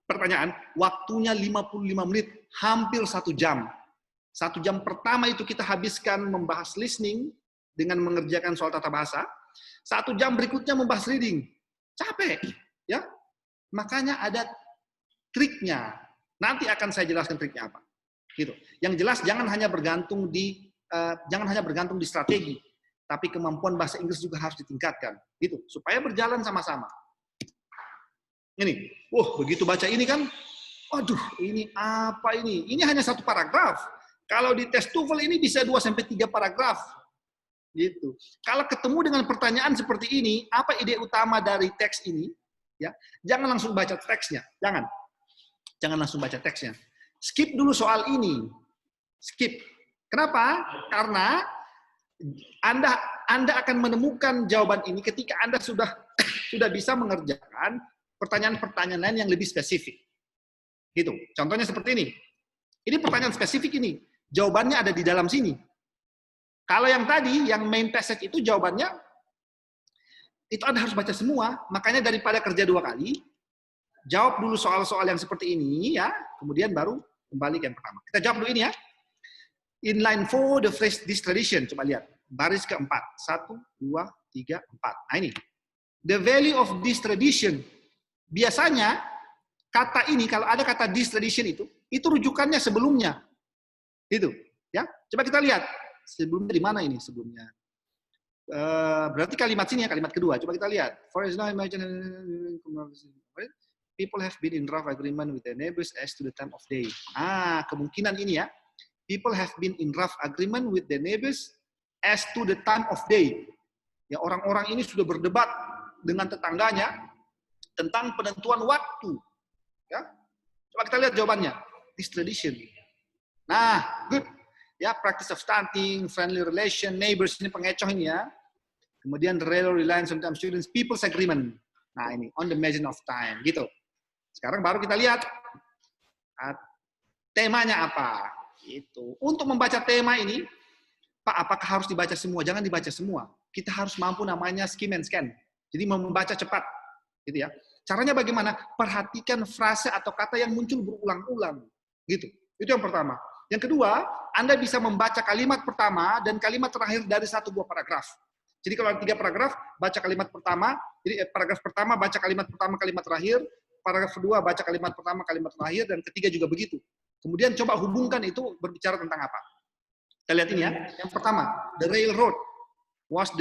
pertanyaan, waktunya 55 menit, hampir 1 jam. 1 jam pertama itu kita habiskan membahas listening dengan mengerjakan soal tata bahasa. 1 jam berikutnya membahas reading. Capek, ya. Makanya ada triknya. Nanti akan saya jelaskan triknya apa. Gitu. Yang jelas jangan hanya bergantung di strategi, tapi kemampuan bahasa Inggris juga harus ditingkatkan. Gitu, supaya berjalan sama-sama. Ini, begitu baca ini kan, waduh, ini apa ini? Ini hanya 1 paragraf. Kalau di tes TOEFL ini bisa 2-3 paragraf. Gitu. Kalau ketemu dengan pertanyaan seperti ini, apa ide utama dari teks ini? Ya, jangan langsung baca teksnya, jangan langsung baca teksnya. Skip dulu soal ini. Skip. Kenapa? Karena Anda akan menemukan jawaban ini ketika Anda sudah bisa mengerjakan pertanyaan-pertanyaan lain yang lebih spesifik. Gitu. Contohnya seperti ini. Ini pertanyaan spesifik ini. Jawabannya ada di dalam sini. Kalau yang tadi, yang main passage itu jawabannya, itu Anda harus baca semua. Makanya daripada kerja 2 kali, jawab dulu soal-soal yang seperti ini, ya. Kemudian baru kembali ke yang pertama. Kita jawab dulu ini ya. In line 4, the phrase this tradition. Coba lihat. Baris keempat. 1, 2, 3, 4. Nah ini. The value of this tradition. Biasanya, kata ini, kalau ada kata this tradition itu rujukannya sebelumnya. Itu. Ya. Coba kita lihat. Sebelumnya di mana ini sebelumnya? Berarti kalimat sini ya, kalimat kedua. Coba kita lihat. For example, imagine people have been in rough agreement with their neighbors as to the time of day. Kemungkinan ini ya. People have been in rough agreement with their neighbors as to the time of day. Ya, orang-orang ini sudah berdebat dengan tetangganya tentang penentuan waktu. Ya. Coba kita lihat jawabannya. This tradition. Nah, good. Ya, practice of starting, friendly relation, neighbors, ini pengecoh ini ya. Kemudian real reliance on time students, people's agreement. Nah ini, on the margin of time, gitu. Sekarang baru kita lihat temanya apa. Gitu. Untuk membaca tema ini, Pak, apakah harus dibaca semua? Jangan dibaca semua. Kita harus mampu namanya skim and scan. Jadi membaca cepat, gitu ya. Caranya bagaimana? Perhatikan frase atau kata yang muncul berulang-ulang, gitu. Itu yang pertama. Yang kedua, Anda bisa membaca kalimat pertama dan kalimat terakhir dari 1 buah paragraf. Jadi kalau ada 3 paragraf, baca kalimat pertama, jadi paragraf pertama baca kalimat pertama, kalimat terakhir, paragraf kedua baca kalimat pertama, kalimat terakhir, dan ketiga juga begitu. Kemudian coba hubungkan itu berbicara tentang apa. Kita lihat ini ya. Yang pertama, the railroad was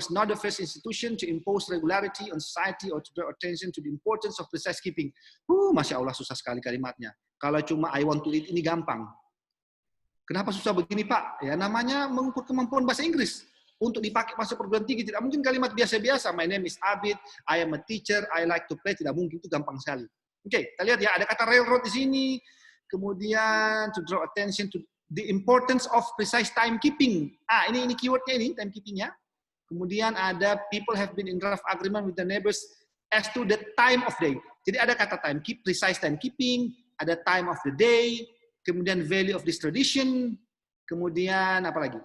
not the first institution to impose regularity on society or to draw attention to the importance of precise keeping. Masya Allah, susah sekali kalimatnya. Kalau cuma I want to eat ini gampang. Kenapa susah begini, Pak? Ya namanya mengukur kemampuan bahasa Inggris. Untuk dipakai masuk perguruan tinggi, tidak mungkin kalimat biasa-biasa. My name is Abid, I am a teacher, I like to play. Tidak mungkin, itu gampang sekali. Oke, kita lihat ya, ada kata railroad di sini. Kemudian, to draw attention to the importance of precise timekeeping. Ini keywordnya ini, timekeeping-nya. Kemudian ada people have been in draft agreement with the neighbors as to the time of day. Jadi ada kata time, keep precise time keeping, ada time of the day, kemudian value of this tradition, kemudian apa lagi?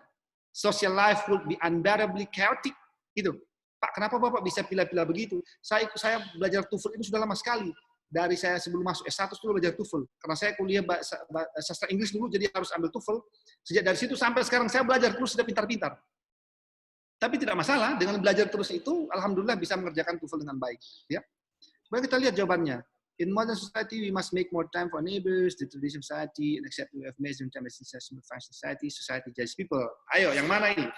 Social life would be unbearably chaotic. Gitu. Pak, kenapa Bapak bisa pilih-pilih begitu? Saya belajar TOEFL itu sudah lama sekali. Dari saya sebelum masuk S1 sudah belajar TOEFL. Karena saya kuliah sastra Inggris dulu, jadi harus ambil TOEFL. Sejak dari situ sampai sekarang saya belajar terus, sudah pintar-pintar. Tapi tidak masalah, dengan belajar terus itu, alhamdulillah bisa mengerjakan TOEFL dengan baik. Ya. Mari kita lihat jawabannya. In modern society, we must make more time for neighbors, the traditional society, and accept we have measuring time as a function society, society judge people. Ayo, yang mana ini?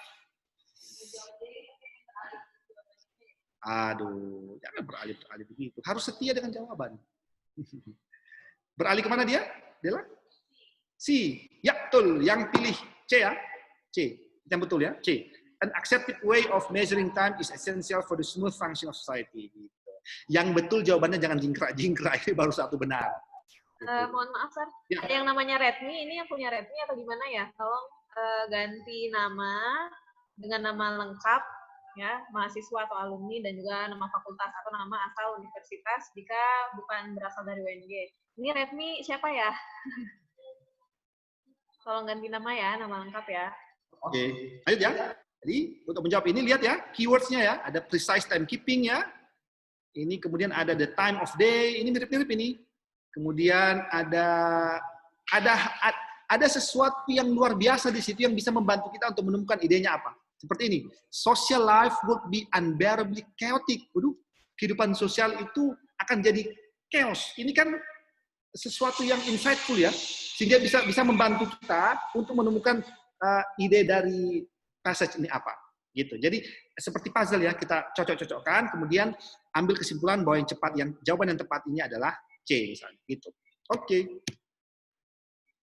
Aduh, jangan beralih begitu. Harus setia dengan jawaban. Beralih kemana dia? Dela? C. Ya, betul. Yang pilih C ya. C. Yang betul ya. C. An accepted way of measuring time is essential for the smooth function of society. Yang betul jawabannya jangan jingkrak. Ini baru satu benar. Mohon maaf, Sir. Ya. Yang namanya Redmi, ini yang punya Redmi atau gimana ya? Tolong ganti nama dengan nama lengkap, ya, mahasiswa atau alumni, dan juga nama fakultas atau nama asal universitas jika bukan berasal dari UNJ. Ini Redmi siapa ya? Tolong ganti nama ya, nama lengkap ya. Oke, lanjut ya. Jadi untuk menjawab ini lihat ya, keywords-nya ya, ada precise timekeeping ya. Ini kemudian ada the time of day, ini mirip-mirip ini. Kemudian ada sesuatu yang luar biasa di situ yang bisa membantu kita untuk menemukan idenya apa. Seperti ini, social life would be unbearably chaotic. Waduh, kehidupan sosial itu akan jadi chaos. Ini kan sesuatu yang insightful ya, sehingga bisa membantu kita untuk menemukan ide dari passage ini apa. Gitu. Jadi seperti puzzle ya, kita cocok-cocokkan, kemudian ambil kesimpulan bahwa jawaban yang tepat ini adalah C misalnya. Gitu. Oke.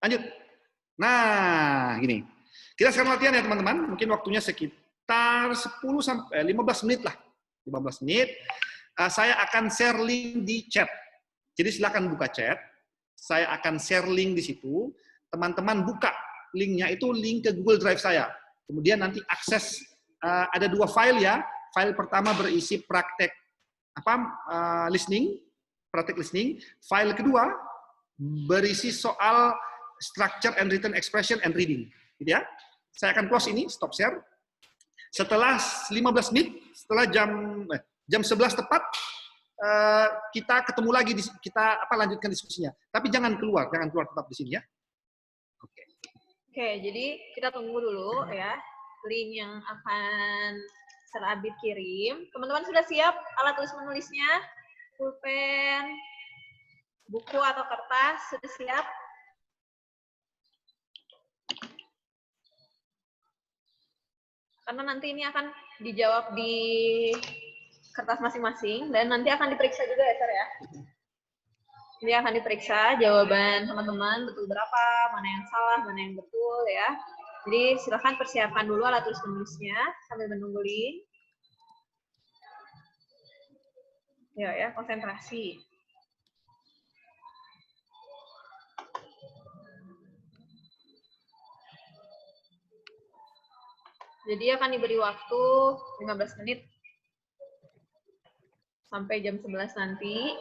Lanjut. Nah, gini. Kita sekarang latihan ya teman-teman. Mungkin waktunya sekitar 10 sampai 15 menit lah. 15 menit. Saya akan share link di chat. Jadi silakan buka chat. Saya akan share link di situ. Teman-teman buka linknya, itu link ke Google Drive saya. Kemudian nanti akses, ada 2 file ya. File pertama berisi praktek listening, praktek listening. File kedua berisi soal structure and written expression and reading. Gitu ya. Saya akan close ini, stop share. Setelah 15 menit, setelah jam 11 tepat, kita ketemu lagi, kita lanjutkan diskusinya. Tapi jangan keluar tetap di sini ya. Oke, jadi kita tunggu dulu ya link yang akan Sir Abid kirim. Teman-teman sudah siap alat tulis menulisnya? Pulpen, buku atau kertas sudah siap? Karena nanti ini akan dijawab di kertas masing-masing dan nanti akan diperiksa juga ya, Sir ya. Ini akan diperiksa jawaban teman-teman betul berapa, mana yang salah, mana yang betul ya. Jadi silakan persiapkan dulu alat tulis menulisnya sambil menunggu link. Ya, konsentrasi. Jadi akan diberi waktu 15 menit sampai jam 11 nanti.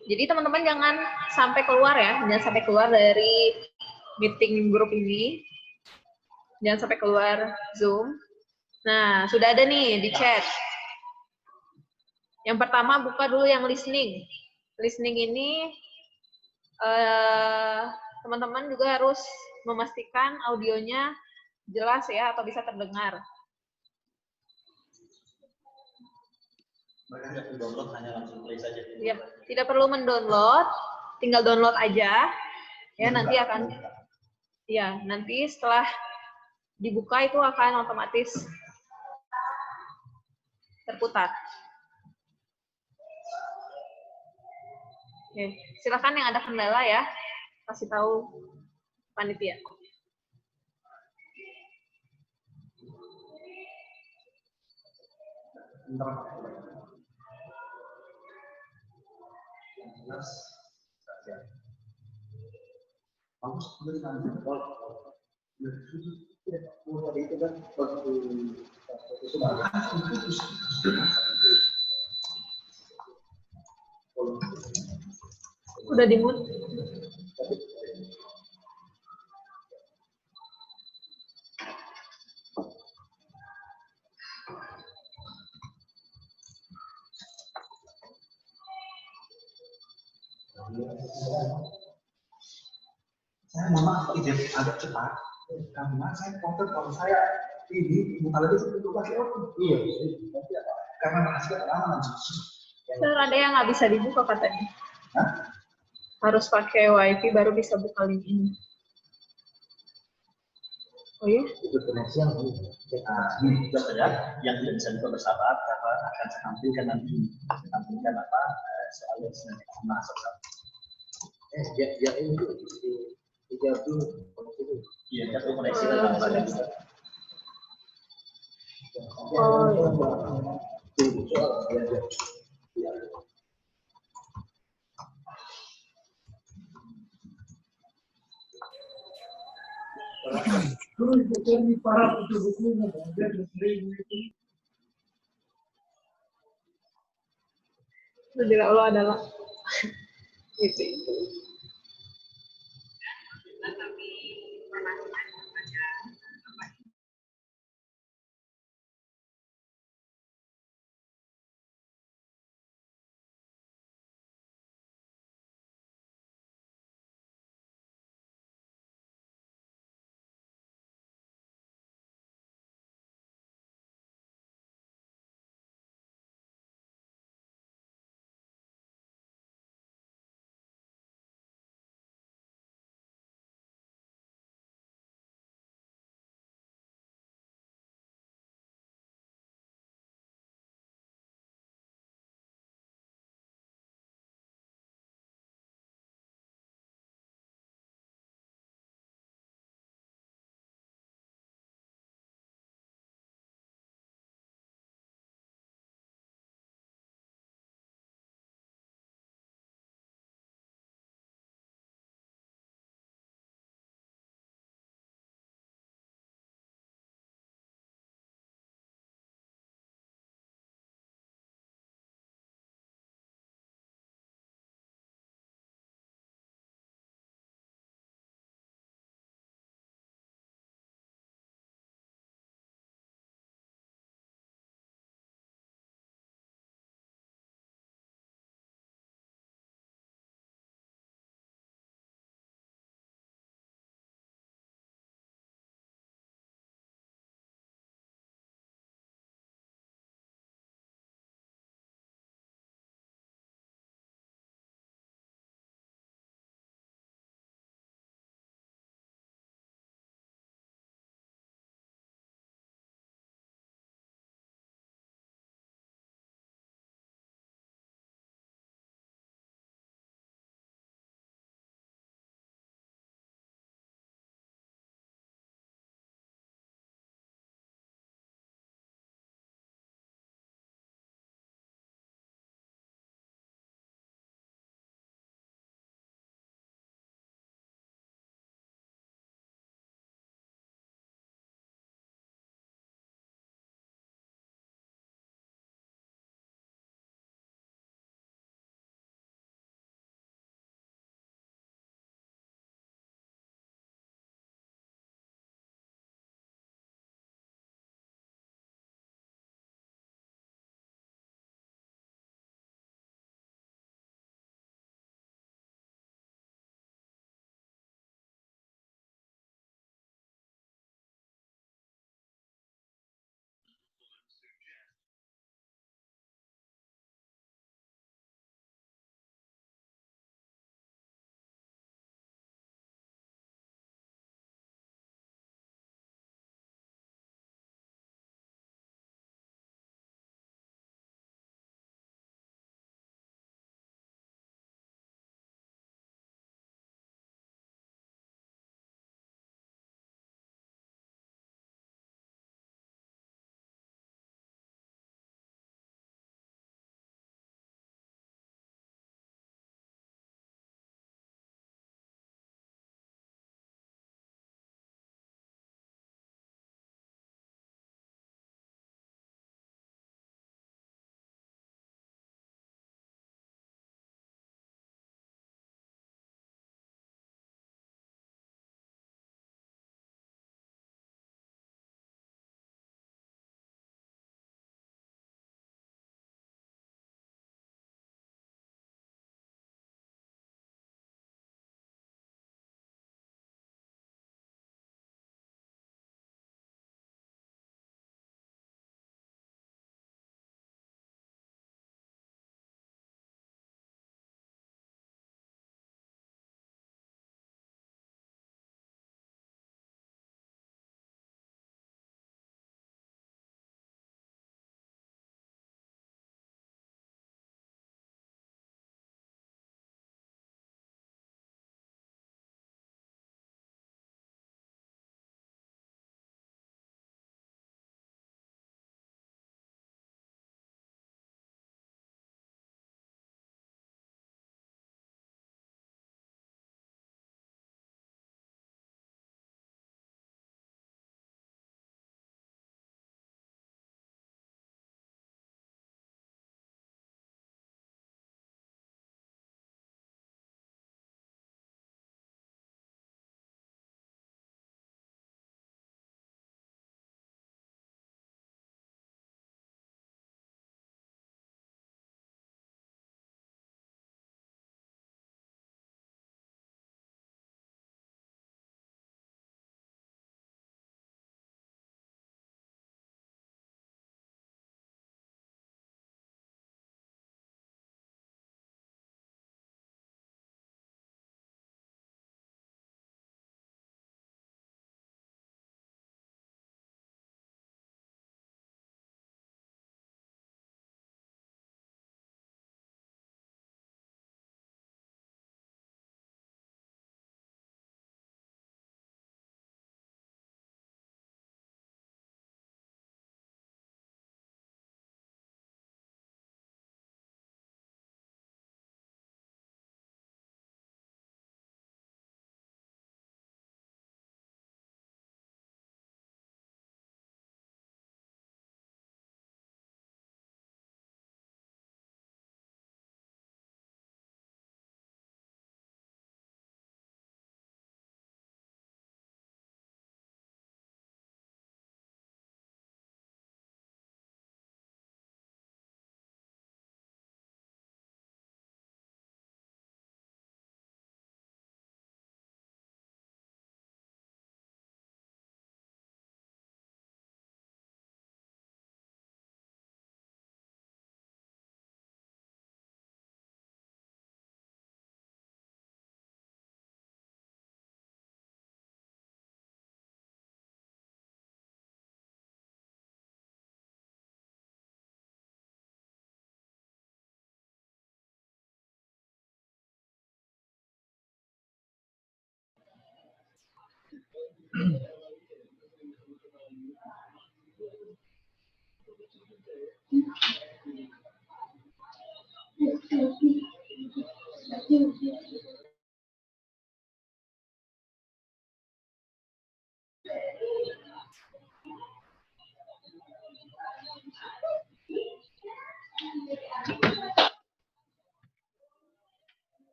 Jadi teman-teman jangan sampai keluar ya, jangan sampai keluar dari meeting grup ini. Jangan sampai keluar Zoom. Nah, sudah ada nih di chat. Yang pertama buka dulu yang listening. Listening ini teman-teman juga harus memastikan audionya jelas ya atau bisa terdengar. Mereka tidak perlu download, hanya langsung play saja. Ya, tidak perlu mendownload, tinggal download aja. Ya, nanti akan nanti setelah dibuka itu akan otomatis terputar. Oke, silakan yang ada kendala ya, kasih tahu panitia. Bagus, tadi itu kan waktu Udah di mute. Saya mohon maaf izin agak cepat karena saya khawatir kalau saya ini bukan lagi seperti itu lagi iya karena rahasia lama nanti. Sir, ada yang nggak bisa dibuka katanya. Hah? Harus pakai wifi baru bisa buka link ini. Oh iya? Itu koneksial. Ini juga saja yang tidak bisa dibuka bersahabat karena akan saya tampilkan nanti. Saya tampilkan apa soal yang sedang masuk. Ya ini jatuh koneksi. Iya, jatuh koneksi dan langsung. Oh iya. Tidak Allah adalah itu.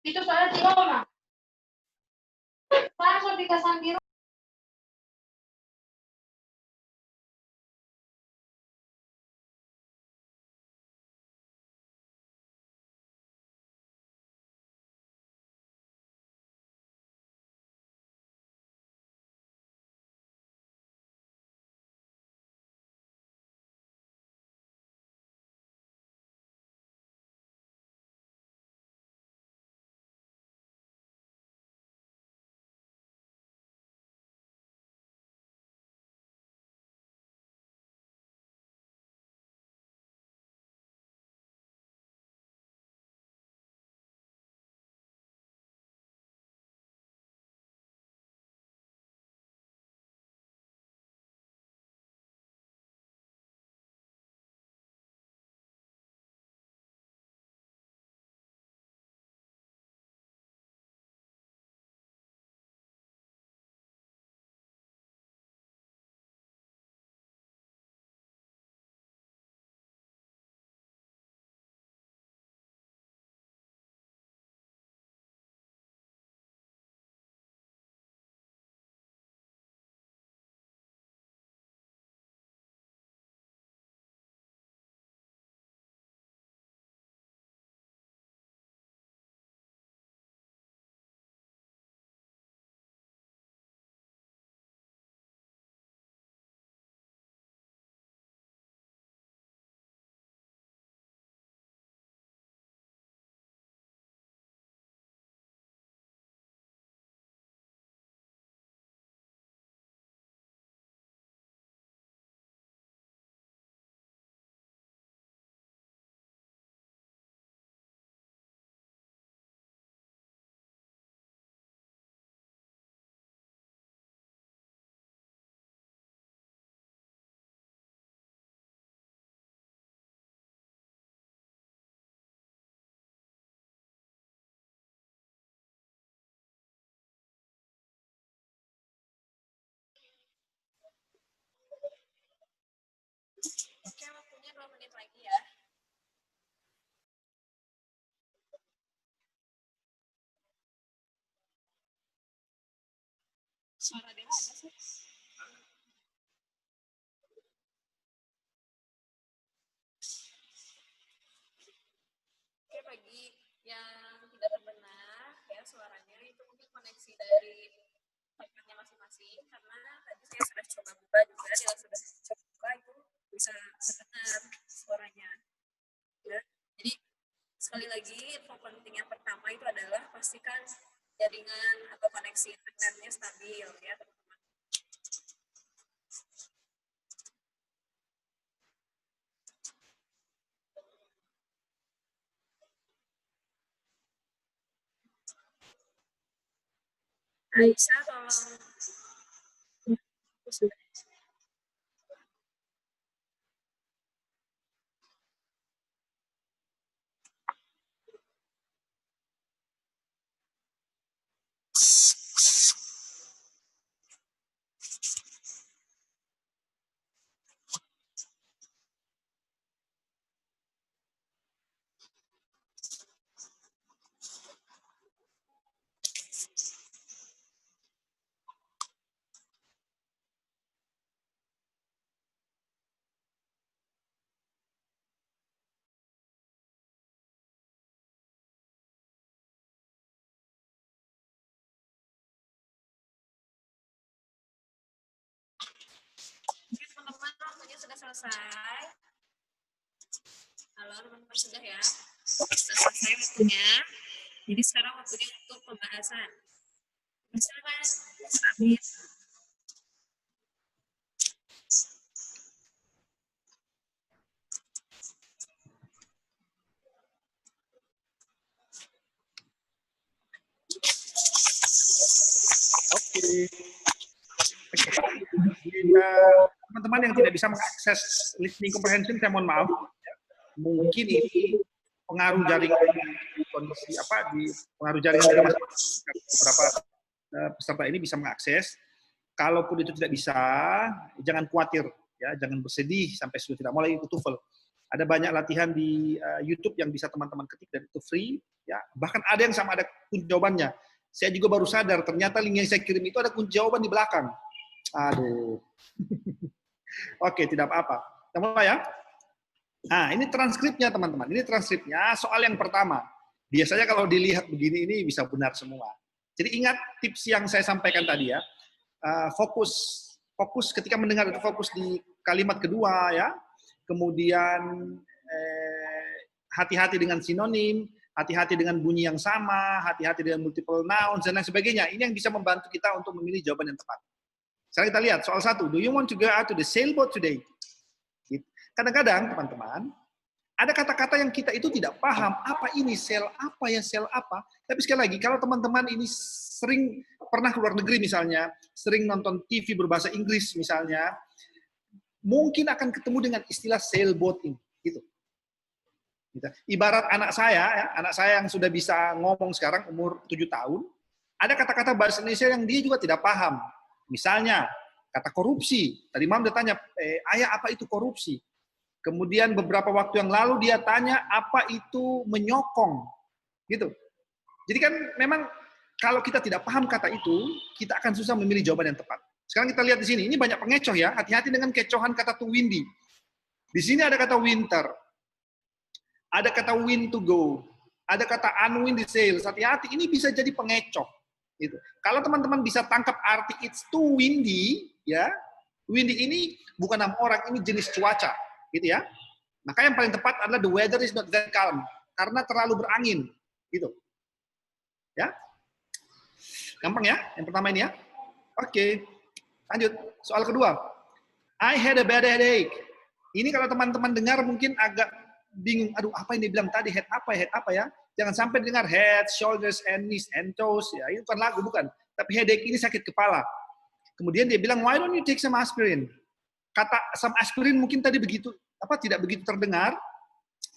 Itu soalnya di Roma. Langsung dikesan di Suara Dela ada sih. Oke, bagi yang tidak terdengar ya suaranya itu mungkin koneksi dari iPad-nya masing-masing, karena tadi saya sudah coba buka juga, Dela sudah coba buka itu bisa terdengar suaranya. Ya. Jadi sekali lagi info penting yang pertama itu adalah pastikan jaringan atau koneksi internetnya stabil ya teman-teman. Aisyah tolong. Oke teman-teman, waktunya sudah selesai. Halo teman-teman, sudah ya? Sudah selesai waktunya. Jadi sekarang waktunya untuk pembahasan. Silakan, Amin. Oke. Teman-teman yang tidak bisa mengakses listening comprehension, saya mohon maaf. Mungkin ini pengaruh jaringan kondisi apa di pengaruh jaringan dari beberapa peserta ini bisa mengakses. Kalaupun itu tidak bisa, jangan khawatir, ya, jangan bersedih sampai sudah tidak mulai itu TOEFL. Ada banyak latihan di YouTube yang bisa teman-teman ketik dan itu free, ya. Bahkan ada yang sama ada kunci jawabannya. Saya juga baru sadar ternyata link yang saya kirim itu ada kunci jawaban di belakang. Aduh. Oke, tidak apa-apa. Kita mulai ya. Nah, ini transkripnya teman-teman. Ini transkripnya soal yang pertama. Biasanya kalau dilihat begini ini bisa benar semua. Jadi ingat tips yang saya sampaikan tadi ya. Fokus ketika mendengar itu fokus di kalimat kedua ya. Kemudian hati-hati dengan sinonim, hati-hati dengan bunyi yang sama, hati-hati dengan multiple nouns dan lain sebagainya. Ini yang bisa membantu kita untuk memilih jawaban yang tepat. Sekarang kita lihat soal 1. Do you want to go out to the sailboat today? Kadang-kadang teman-teman ada kata-kata yang kita itu tidak paham apa ini sel apa ya sel apa. Tapi sekali lagi kalau teman-teman ini sering pernah keluar negeri misalnya, sering nonton TV berbahasa Inggris misalnya, mungkin akan ketemu dengan istilah sailboat ini, gitu. Ibarat anak saya yang sudah bisa ngomong sekarang umur 7 tahun, ada kata-kata bahasa Indonesia yang dia juga tidak paham. Misalnya kata korupsi. Tadi Mam dia tanya, ayah apa itu korupsi? Kemudian beberapa waktu yang lalu dia tanya apa itu menyokong, gitu. Jadi kan memang kalau kita tidak paham kata itu, kita akan susah memilih jawaban yang tepat. Sekarang kita lihat di sini, ini banyak pengecoh ya. Hati-hati dengan kecohan kata to windy. Di sini ada kata winter, ada kata wind to go, ada kata unwindy sails. Hati-hati, ini bisa jadi pengecoh. Gitu. Kalau teman-teman bisa tangkap arti it's too windy, ya, windy ini bukan nama orang, ini jenis cuaca. Gitu ya. Maka yang paling tepat adalah the weather is not that calm karena terlalu berangin, gitu. Ya. Gampang ya? Yang pertama ini ya. Oke. Lanjut. Soal kedua. I had a bad headache. Ini kalau teman-teman dengar mungkin agak bingung. Aduh, apa yang dia bilang tadi? Head apa ya? Jangan sampai dengar head, shoulders, and knees, and toes. Ya, itu bukan lagu, bukan. Tapi headache ini sakit kepala. Kemudian dia bilang, why don't you take some aspirin? Kata some aspirin mungkin tadi tidak begitu terdengar,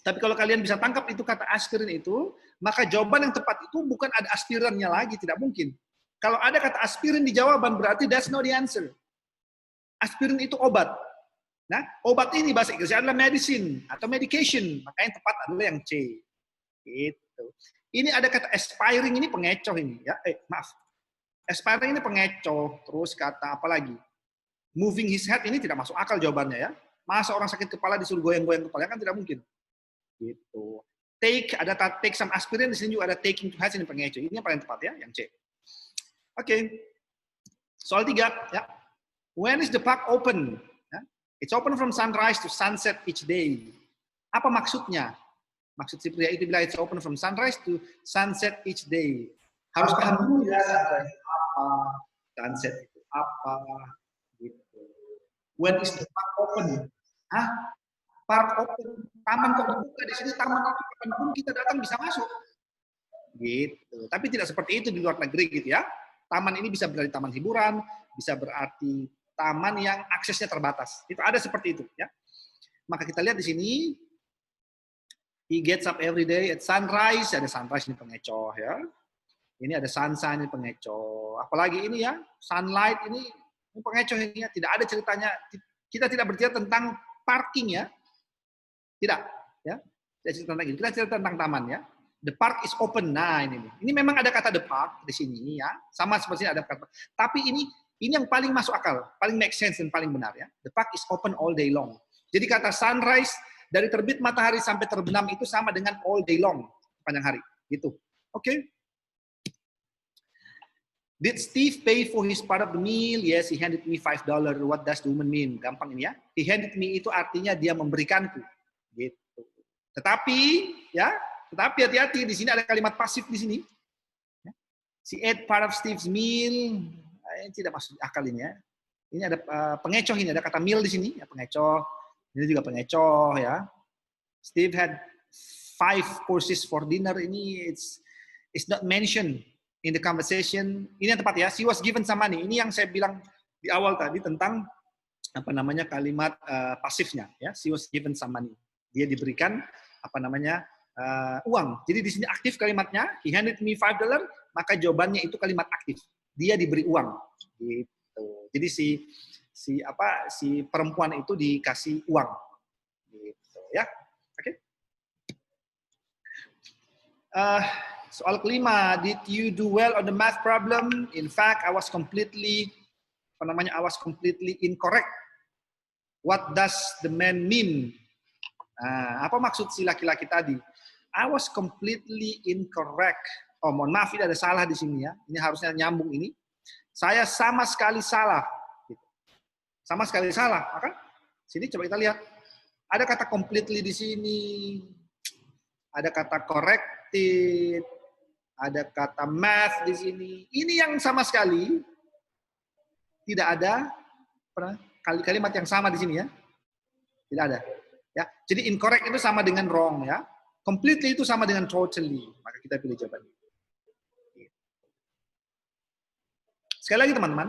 tapi kalau kalian bisa tangkap itu kata aspirin itu, maka jawaban yang tepat itu bukan ada aspirannya lagi, tidak mungkin. Kalau ada kata aspirin di jawaban berarti that's not the answer. Aspirin itu obat. Nah, obat ini bahasa Inggrisnya adalah medicine atau medication, maka yang tepat adalah yang C. Gitu. Ini ada kata aspiring, ini pengecoh ini ya. Maaf. Aspiring ini pengecoh, terus kata apa lagi? Moving his head ini tidak masuk akal jawabannya ya. Masa orang sakit kepala disuruh goyang-goyang kepala kan tidak mungkin. Gitu. Take some aspirin, di sini juga ada taking to head ini pengecoh. Ini yang paling tepat ya, yang C. Oke. Soal 3 ya. When is the park open? Ya. It's open from sunrise to sunset each day. Apa maksudnya? Maksud si pria itu bilang it's open from sunrise to sunset each day. Harus paham dulu ya, sunrise apa, sunset itu apa, gitu. When is the park open? Hah? Park open, taman kok dibuka di sini, taman itu kapanpun kita datang bisa masuk. Gitu. Tapi tidak seperti itu di luar negeri gitu ya. Taman ini bisa berarti taman hiburan, bisa berarti taman yang aksesnya terbatas. Itu ada seperti itu ya. Maka kita lihat di sini, he gets up every day at sunrise, ada sunrise ini pengecoh ya. Ini ada sunshine ini pengecoh. Apalagi ini ya, sunlight ini pengecoh ini ya. Tidak ada ceritanya, kita tidak bercerita tentang parking ya. Tidak, ya. Tidak cerita tentang ini. Kita cerita tentang taman ya. The park is open. Nah, ini memang ada kata the park di sini ya. Sama seperti ada kata. Tapi ini yang paling masuk akal, paling make sense dan paling benar ya. The park is open all day long. Jadi kata sunrise dari terbit matahari sampai terbenam itu sama dengan all day long, sepanjang hari. Gitu. Oke. Did Steve pay for his part of the meal? Yes, he handed me $5. What does the woman mean? Gampang ini ya. He handed me itu artinya dia memberikanku. Gitu. Tetapi hati-hati di sini ada kalimat pasif di sini. She ate part of Steve's meal. Tidak masuk akal ini ya. Ini ada pengecoh ini, ada kata meal di sini, ya pengecoh. Ini juga pengecoh ya. Steve had 5 courses for dinner. Ini it's not mentioned in the conversation. Ini yang tepat ya. She was given some money. Ini yang saya bilang di awal tadi tentang apa namanya kalimat pasifnya ya. She was given some money. Dia diberikan apa namanya uang. Jadi di sini aktif kalimatnya. He handed me $5, maka jawabannya itu kalimat aktif. Dia diberi uang. Gitu. Jadi si perempuan itu dikasih uang. Gitu ya. Oke. Soal kelima, did you do well on the math problem? In fact, I was completely incorrect. What does the man mean? Nah, apa maksud si laki-laki tadi? I was completely incorrect. Oh, mohon maaf, ini ada salah di sini ya. Ini harusnya nyambung ini. Saya sama sekali salah. Gitu. Sama sekali salah. Maka sini coba kita lihat. Ada kata completely di sini. Ada kata corrected. Ada kata math di sini. Ini yang sama sekali tidak ada kalimat yang sama di sini ya. Tidak ada. Ya, jadi incorrect itu sama dengan wrong ya. Completely itu sama dengan totally. Maka kita pilih jawabannya. Sekali lagi teman-teman,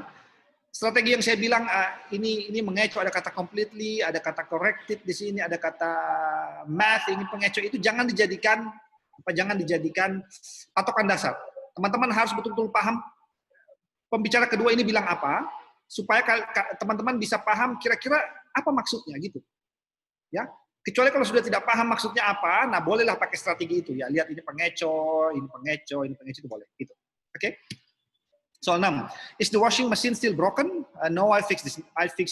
strategi yang saya bilang ini mengecoh, ada kata completely, ada kata corrected di sini, ada kata math, ini pengecoh itu jangan dijadikan patokan dasar. Teman-teman harus betul-betul paham pembicara kedua ini bilang apa, supaya teman-teman bisa paham kira-kira apa maksudnya gitu. Ya, kecuali kalau sudah tidak paham maksudnya apa, nah bolehlah pakai strategi itu ya. Lihat ini pengecoh itu boleh gitu. Oke? Soal 6. Is the washing machine still broken? No, I fixed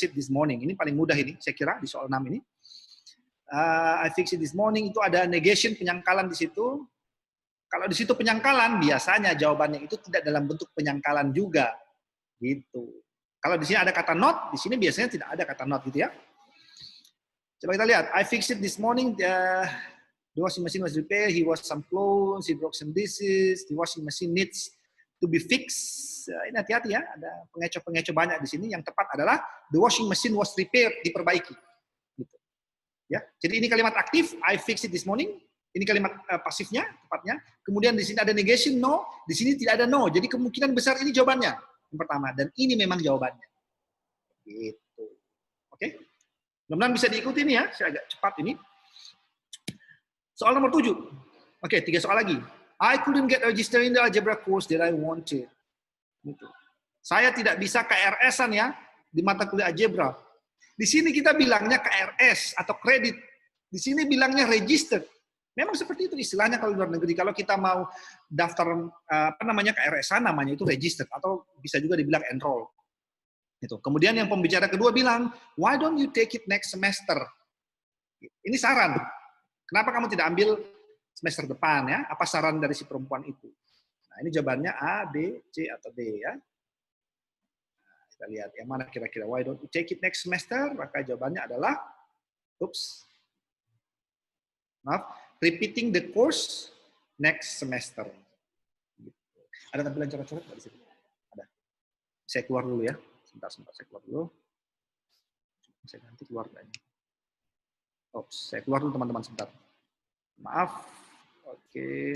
it this morning. Ini paling mudah ini saya kira di soal 6 ini. I fixed it this morning itu ada negation, penyangkalan di situ. Kalau di situ penyangkalan biasanya jawabannya itu tidak dalam bentuk penyangkalan juga. Gitu. Kalau di sini ada kata not, di sini biasanya tidak ada kata not gitu ya. Coba kita lihat. I fixed it this morning. The washing machine was repaired. He washed some clothes. He broke some dishes. The washing machine needs to be fixed. Ini hati-hati ya. Ada pengecoh-pengecoh banyak di sini. Yang tepat adalah the washing machine was repaired. Diperbaiki. Gitu. Ya. Jadi ini kalimat aktif. I fixed it this morning. Ini kalimat pasifnya, tepatnya. Kemudian di sini ada negation no. Di sini tidak ada no. Jadi kemungkinan besar ini jawabannya. Yang pertama. Dan ini memang jawabannya. Gitu. Oke. Mudah-mudahan bisa diikuti ini ya, saya agak cepat ini. Soal nomor 7. Oke, 3 soal lagi. I couldn't get registered in the algebra course that I wanted. Gitu. Saya tidak bisa KRS-an ya, di mata kuliah algebra. Di sini kita bilangnya KRS atau kredit. Di sini bilangnya registered. Memang seperti itu istilahnya kalau di luar negeri. Kalau kita mau daftar KRSA namanya itu register atau bisa juga dibilang enroll. Itu. Kemudian yang pembicara kedua bilang, why don't you take it next semester? Ini saran. Kenapa kamu tidak ambil semester depan ya? Apa saran dari si perempuan itu? Nah, ini jawabannya A, B, C atau D ya. Nah, kita lihat yang mana kira-kira. Why don't you take it next semester? Maka jawabannya adalah repeating the course next semester. Ada tampilan coret-coret di situ? Ada. Saya keluar dulu ya. Sebentar, saya keluar dulu. Saya ganti keluar kayaknya. Saya keluar dulu teman-teman sebentar. Maaf. Oke.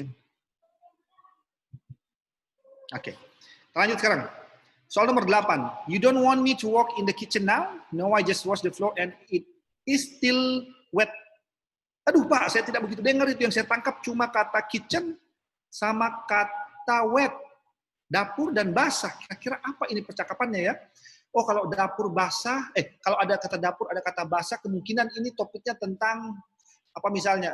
Lanjut sekarang. Soal nomor 8. You don't want me to walk in the kitchen now? No, I just wash the floor and it is still wet. Aduh Pak, saya tidak begitu dengar itu. Yang saya tangkap cuma kata kitchen sama kata wet. Dapur dan basah. Kira-kira apa ini percakapannya ya? Oh, kalau dapur basah, kalau ada kata dapur, ada kata basah, kemungkinan ini topiknya tentang apa misalnya,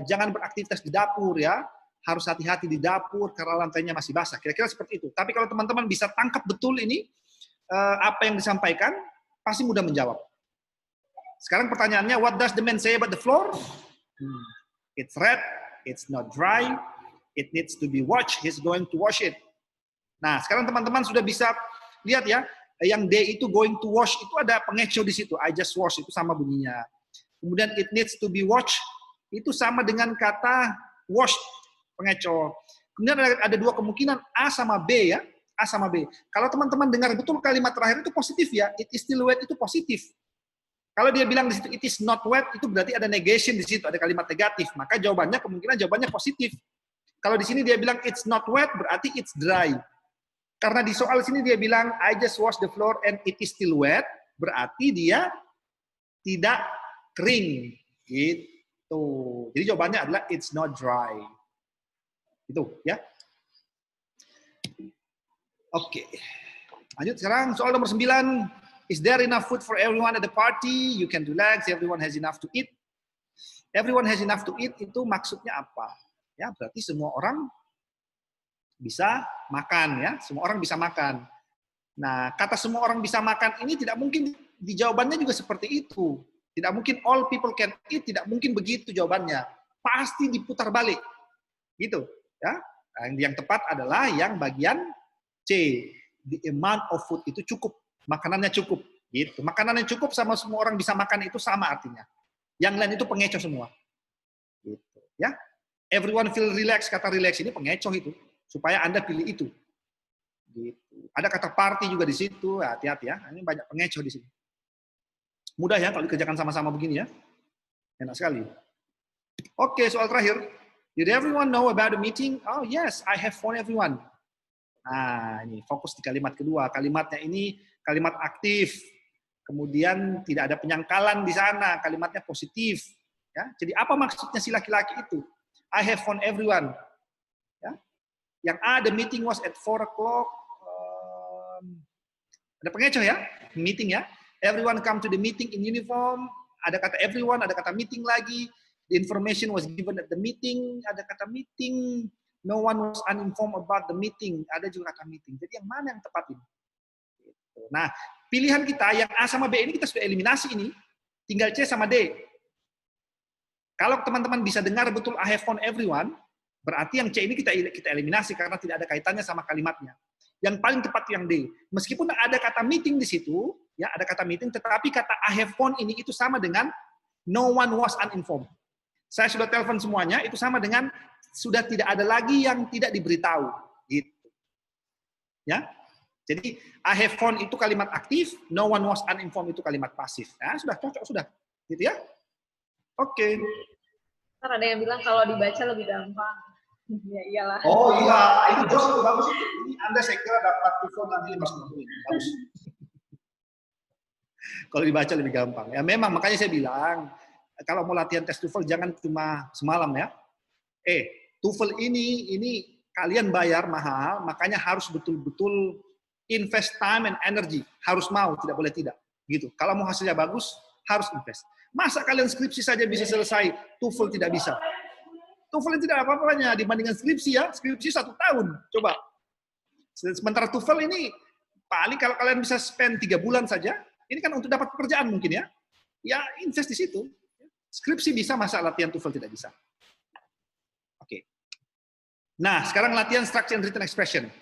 jangan beraktivitas di dapur ya. Harus hati-hati di dapur karena lantainya masih basah. Kira-kira seperti itu. Tapi kalau teman-teman bisa tangkap betul ini, apa yang disampaikan, pasti mudah menjawab. Sekarang pertanyaannya, what does the man say about the floor? It's red, it's not dry, it needs to be washed, he's going to wash it. Nah, sekarang teman-teman sudah bisa lihat ya, yang D itu going to wash, itu ada pengeco di situ. I just wash, itu sama bunyinya. Kemudian it needs to be washed, itu sama dengan kata wash, pengeco. Kemudian ada dua kemungkinan, A sama B ya. A sama B. Kalau teman-teman dengar betul kalimat terakhir itu positif ya, it is still wet itu positif. Kalau dia bilang di situ it is not wet, itu berarti ada negation di situ, ada kalimat negatif. Maka jawabannya kemungkinan jawabannya positif. Kalau di sini dia bilang it's not wet, berarti it's dry. Karena di soal sini dia bilang I just wash the floor and it is still wet, berarti dia tidak kering. Gitu. Jadi jawabannya adalah it's not dry. Itu ya. Oke. Lanjut sekarang soal nomor 9. Is there enough food for everyone at the party? You can relax, everyone has enough to eat. Everyone has enough to eat itu maksudnya apa? Ya, berarti semua orang bisa makan ya, semua orang bisa makan. Nah, kata semua orang bisa makan ini tidak mungkin di jawabannya juga seperti itu. Tidak mungkin all people can eat, tidak mungkin begitu jawabannya. Pasti diputar balik. Gitu, ya. Yang tepat adalah yang bagian C. The amount of food itu cukup. Makanannya cukup, gitu. Makanannya cukup sama semua orang bisa makan itu sama artinya. Yang lain itu pengecoh semua, gitu. Ya, everyone feel relax, kata relax ini pengecoh itu, supaya Anda pilih itu. Gitu. Ada kata party juga di situ, hati-hati ya. Ini banyak pengecoh di sini. Mudah ya kalau dikerjakan sama-sama begini ya, enak sekali. Oke, soal terakhir. Did everyone know about the meeting? Oh yes, I have phoned everyone. Nah, ini fokus di kalimat kedua. Kalimatnya ini kalimat aktif. Kemudian tidak ada penyangkalan di sana. Kalimatnya positif. Ya, jadi apa maksudnya si laki-laki itu? I have phoned everyone. Ya. Yang A, the meeting was at 4 o'clock. Ada pengecoh ya, meeting ya. Everyone come to the meeting in uniform. Ada kata everyone, ada kata meeting lagi. The information was given at the meeting. Ada kata meeting. No one was uninformed about the meeting. Ada juga kata meeting. Jadi yang mana yang tepat ini? Nah, pilihan kita yang A sama B ini kita sudah eliminasi ini. Tinggal C sama D. Kalau teman-teman bisa dengar betul I have phoned everyone, berarti yang C ini kita eliminasi karena tidak ada kaitannya sama kalimatnya. Yang paling tepat yang D. Meskipun ada kata meeting di situ, ya ada kata meeting, tetapi kata I have phoned ini itu sama dengan no one was uninformed. Saya sudah telepon semuanya, itu sama dengan sudah tidak ada lagi yang tidak diberitahu. Gitu. Ya. Jadi I have phoned itu kalimat aktif, no one was uninformed itu kalimat pasif. Nah, sudah cocok sudah. Gitu ya. Oke. Ntar ada yang bilang kalau dibaca lebih gampang. Ya iyalah. Oh iya, itu Jos itu bagus itu. Ini Anda saya kira dapat TOEFL nanti 590. Bagus. Kalau dibaca lebih gampang. Ya memang makanya saya bilang kalau mau latihan tes TOEFL jangan cuma semalam ya. TOEFL ini kalian bayar mahal, makanya harus betul-betul invest time and energy. Harus mau, tidak boleh tidak. Gitu. Kalau mau hasilnya bagus, harus invest. Masa kalian skripsi saja bisa selesai, TOEFL tidak bisa? TOEFL ini tidak ada apa-apanya dibandingkan skripsi ya. Skripsi 1 tahun. Coba. Sementara TOEFL ini paling kalau kalian bisa spend 3 bulan saja, ini kan untuk dapat pekerjaan mungkin ya. Ya invest di situ. Skripsi bisa, masa latihan TOEFL tidak bisa. Oke. Nah, sekarang latihan structure and written expression.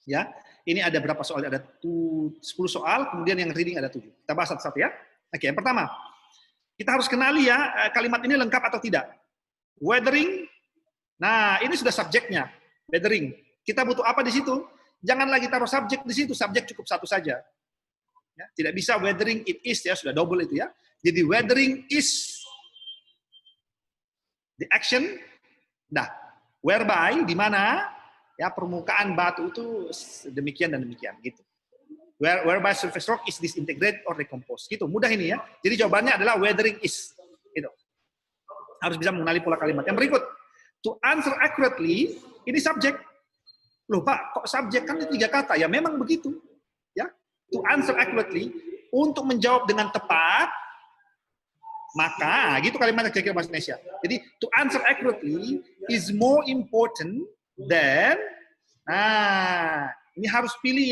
Ya, ini ada berapa soal? Ada 10 soal, kemudian yang reading ada 7. Kita bahas satu-satu ya. Oke, yang pertama, kita harus kenali ya kalimat ini lengkap atau tidak. Weathering, nah ini sudah subjeknya. Weathering. Kita butuh apa di situ? Jangan lagi taruh subjek di situ, subjek cukup satu saja. Ya, tidak bisa weathering it is ya, sudah double itu ya. Jadi weathering is the action, dah. Whereby di mana ya permukaan batu itu demikian dan demikian gitu. Whereby surface rock is disintegrated or decomposed. Gitu, mudah ini ya. Jadi jawabannya adalah weathering is. Gitu. Harus bisa mengenali pola kalimat. Yang berikut, to answer accurately, ini subjek. Loh Pak, kok subjek kan 3 kata? Ya memang begitu. Ya, to answer accurately, untuk menjawab dengan tepat, maka gitu kalimatnya kira-kira bahasa Indonesia. Jadi to answer accurately is more important than, nah ini harus pilih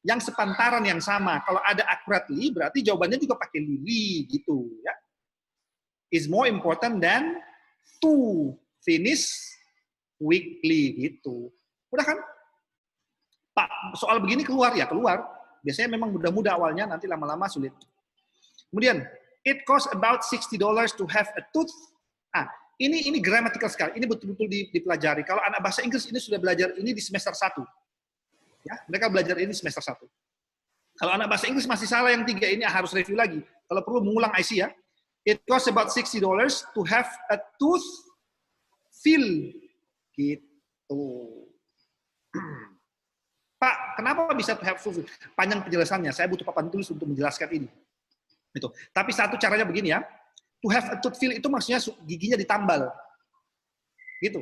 yang sepantaran yang sama. Kalau ada accurately berarti jawabannya juga pakai lili gitu ya. Is more important than to finish quickly gitu. Udah kan? Pak, soal begini keluar ya, keluar. Biasanya memang mudah-mudah awalnya, nanti lama-lama sulit. Kemudian, it costs about $60 to have a tooth. Ah, ini grammatical sekali. Ini betul-betul dipelajari. Kalau anak bahasa Inggris ini sudah belajar ini di semester 1. Ya, mereka belajar ini semester 1. Kalau anak bahasa Inggris masih salah yang 3 ini harus review lagi. Kalau perlu mengulang IC ya. It costs about $60 to have a tooth fill. Gitu. Pak, kenapa bisa to have tooth fill? Panjang penjelasannya. Saya butuh papan tulis untuk menjelaskan ini. Gitu. Tapi satu caranya begini ya. To have a tooth fill itu maksudnya giginya ditambal. Gitu.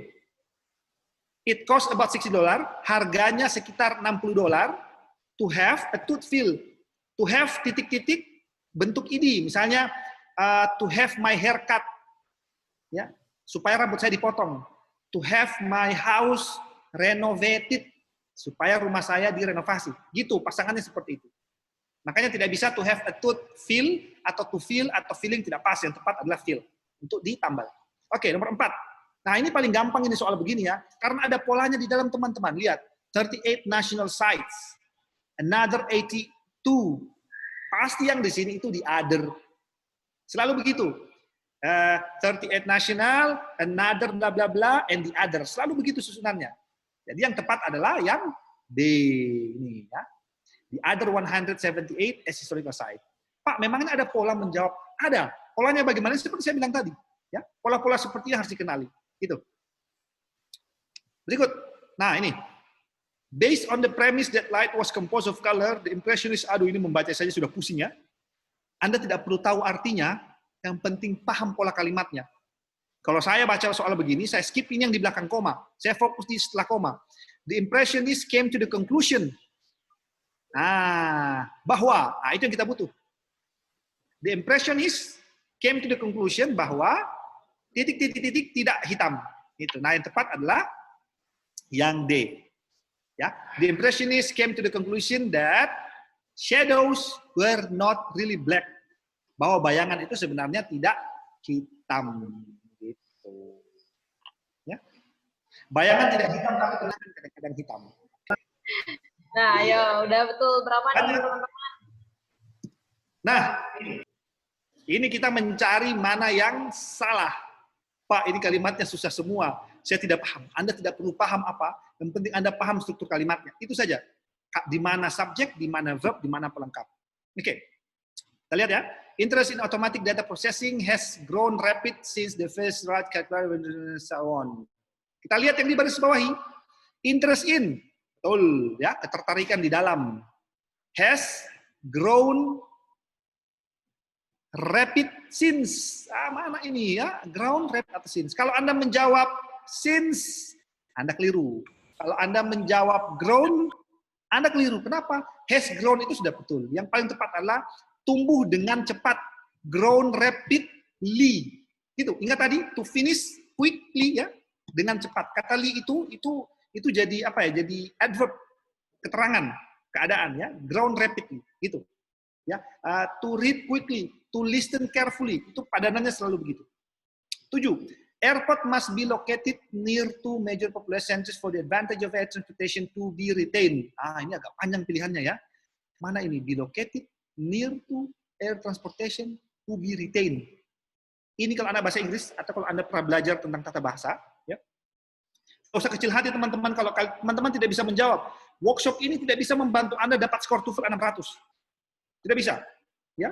It cost about $60, harganya sekitar $60 to have a tooth fill. To have titik-titik bentuk ID, misalnya to have my hair cut. Ya, supaya rambut saya dipotong. To have my house renovated, supaya rumah saya direnovasi. Gitu, pasangannya seperti itu. Makanya tidak bisa to have a tooth fill atau to fill atau filling, tidak pas. Yang tepat adalah fill, untuk ditambal. Oke, nomor 4. Nah, ini paling gampang ini soal begini ya. Karena ada polanya di dalam teman-teman. Lihat, 38 national sites. Another 82. Pasti yang di sini itu di other. Selalu begitu. 38 national, another bla bla bla, and the other. Selalu begitu susunannya. Jadi yang tepat adalah yang D. Ini ya. The other 178 as historical site. Pak, memangnya ada pola menjawab? Ada. Polanya bagaimana? Seperti saya bilang tadi. Ya, pola-pola seperti yang harus dikenali. Gitu. Berikut. Nah, ini. Based on the premise that light was composed of color, the impressionist, aduh ini membaca saja sudah pusing ya. Anda tidak perlu tahu artinya, yang penting paham pola kalimatnya. Kalau saya baca soal begini, saya skip ini yang di belakang koma. Saya fokus di setelah koma. The impressionist came to the conclusion. Nah, bahwa, nah itu yang kita butuh. The impressionist came to the conclusion bahwa titik-titik-titik tidak hitam. Itu. Nah, yang tepat adalah yang D. Ya, the impressionists came to the conclusion that shadows were not really black. Bahwa bayangan itu sebenarnya tidak hitam. Gitu. Ya. Bayangan tidak hitam, tapi kadang-kadang hitam. Nah, ayo, udah betul berapa nih teman-teman? Nah, ini kita mencari mana yang salah. Pak, ini kalimatnya susah semua. Saya tidak paham. Anda tidak perlu paham apa. Yang penting Anda paham struktur kalimatnya. Itu saja. Di mana subjek, di mana verb, di mana pelengkap. Oke. Kita lihat ya. Interest in automatic data processing has grown rapid since the first right calculator and so on. Kita lihat yang di baris bawahi. Interest in. Betul. Ya, ketertarikan di dalam. Has grown rapid since. Mana ini ya? Ground rapid atau since. Kalau Anda menjawab since, Anda keliru. Kalau Anda menjawab grown, Anda keliru. Kenapa? Has grown itu sudah betul. Yang paling tepat adalah tumbuh dengan cepat. Grown rapidly. Gitu. Ingat tadi to finish quickly ya, dengan cepat. Kata li itu jadi apa ya? Jadi adverb, keterangan, keadaan ya. Ground rapidly gitu. Ya, to read quickly, to listen carefully, itu padanannya selalu begitu. 7. Airport must be located near to major population centers for the advantage of air transportation to be retained. Ini agak panjang pilihannya ya. Mana ini? Be located near to air transportation to be retained. Ini kalau Anda bahasa Inggris atau kalau Anda pernah belajar tentang tata bahasa, ya. Tidak usah kecil hati teman-teman kalau teman-teman tidak bisa menjawab. Workshop ini tidak bisa membantu Anda dapat skor TOEFL 600. Tidak bisa. Ya.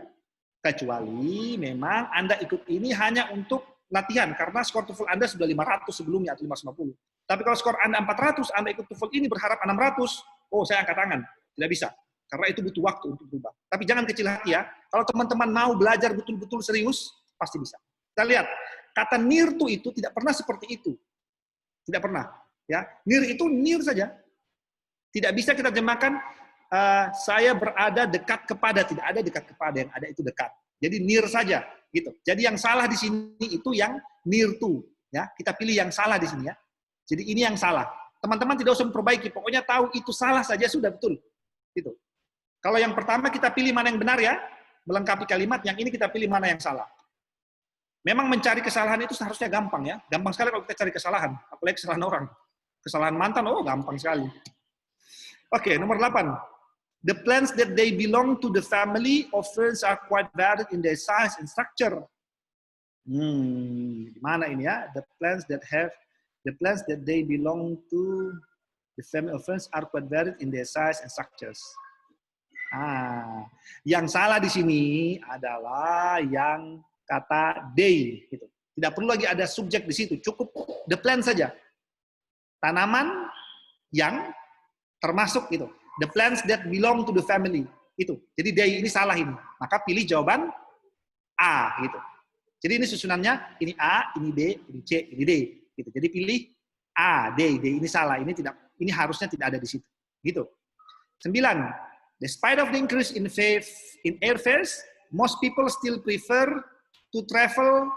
Kecuali memang Anda ikut ini hanya untuk latihan, karena skor TOEFL Anda sudah 500 sebelumnya atau 550. Tapi kalau skor Anda 400, Anda ikut TOEFL ini berharap 600, saya angkat tangan. Tidak bisa. Karena itu butuh waktu untuk berubah. Tapi jangan kecil hati ya. Kalau teman-teman mau belajar betul-betul serius, pasti bisa. Kita lihat, kata near to itu tidak pernah seperti itu. Tidak pernah. Ya, near itu near saja. Tidak bisa kita terjemahkan, saya berada dekat kepada. Tidak ada dekat kepada, yang ada itu dekat. Jadi near saja. Gitu. Jadi yang salah di sini itu yang near to. Ya, kita pilih yang salah di sini ya. Jadi ini yang salah. Teman-teman tidak usah memperbaiki. Pokoknya tahu itu salah saja sudah betul. Gitu. Kalau yang pertama kita pilih mana yang benar ya, melengkapi kalimat. Yang ini kita pilih mana yang salah. Memang mencari kesalahan itu seharusnya gampang ya. Gampang sekali kalau kita cari kesalahan. Apalagi kesalahan orang. Kesalahan mantan, gampang sekali. Oke, nomor 8. The plants that they belong to the family of ferns are quite varied in their size and structure. Mana ini ya? The plants that they belong to the family of ferns are quite varied in their size and structures. Yang salah di sini adalah yang kata they. Gitu. Tidak perlu lagi ada subjek di situ, cukup the plant saja. Tanaman yang termasuk gitu. The plants that belong to the family. Itu. Jadi they ini salah ini. Maka pilih jawaban A gitu. Jadi ini susunannya, ini A, ini B, ini C, ini D. Gitu. Jadi pilih A, D ini salah. Ini harusnya tidak ada di situ. Gitu. 9. Despite of the increase in airfares, most people still prefer to travel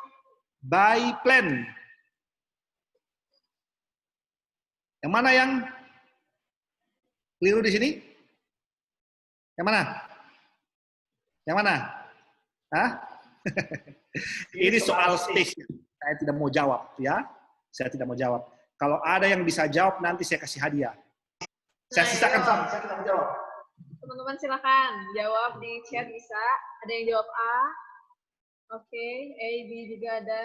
by plane. Yang mana yang keliru di sini? Yang mana? Yang mana? Ini soal spesial. Saya tidak mau jawab, ya. Saya tidak mau jawab. Kalau ada yang bisa jawab, nanti saya kasih hadiah. Saya sisakan sama. Saya tidak mau jawab. Teman-teman silakan jawab di chat bisa. Ada yang jawab A. Oke, A, B juga ada.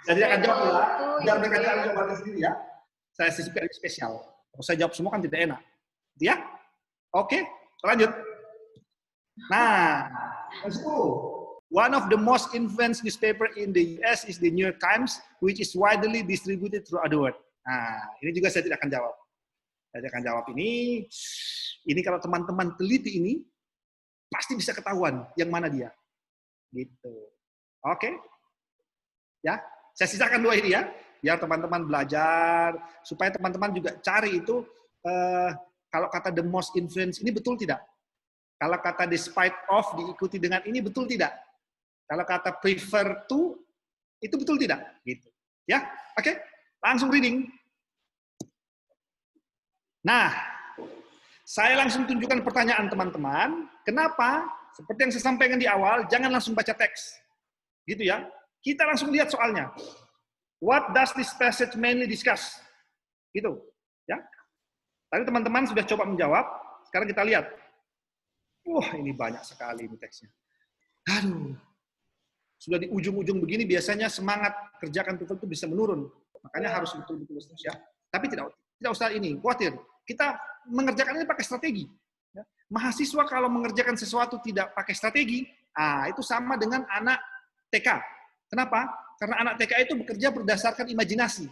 Saya tidak akan jawab ya. Biar mereka cari jawabannya sendiri ya. Saya sisipkan spesial. Kalau saya jawab semua kan tidak enak. Ya? Oke, lanjut. Nah, 10. One of the most influential newspaper in the US is the New York Times, which is widely distributed throughout the world. Nah, ini juga saya tidak akan jawab. Saya tidak akan jawab ini. Ini kalau teman-teman teliti ini, pasti bisa ketahuan yang mana dia. Gitu. Oke? Ya, saya sisakan 2 ini ya. Biar teman-teman belajar, supaya teman-teman juga cari itu, kalau kata the most influence ini betul tidak? Kalau kata despite of diikuti dengan ini betul tidak? Kalau kata prefer to, itu betul tidak? Gitu. Ya, oke? Langsung reading. Nah, saya langsung tunjukkan pertanyaan teman-teman. Kenapa? Seperti yang saya sampaikan di awal, jangan langsung baca teks. Gitu ya. Kita langsung lihat soalnya. What does this passage mainly discuss? Gitu. Ya. Tadi teman-teman sudah coba menjawab. Sekarang kita lihat. Ini banyak sekali ini teksnya. Aduh. Sudah di ujung-ujung begini biasanya semangat kerjakan TOEFL itu bisa menurun. Makanya harus betul-betul serius ya. Tapi tidak usah ini, khawatir. Kita mengerjakan ini pakai strategi. Ya. Mahasiswa kalau mengerjakan sesuatu tidak pakai strategi, itu sama dengan anak TK. Kenapa? Karena anak TK itu bekerja berdasarkan imajinasi.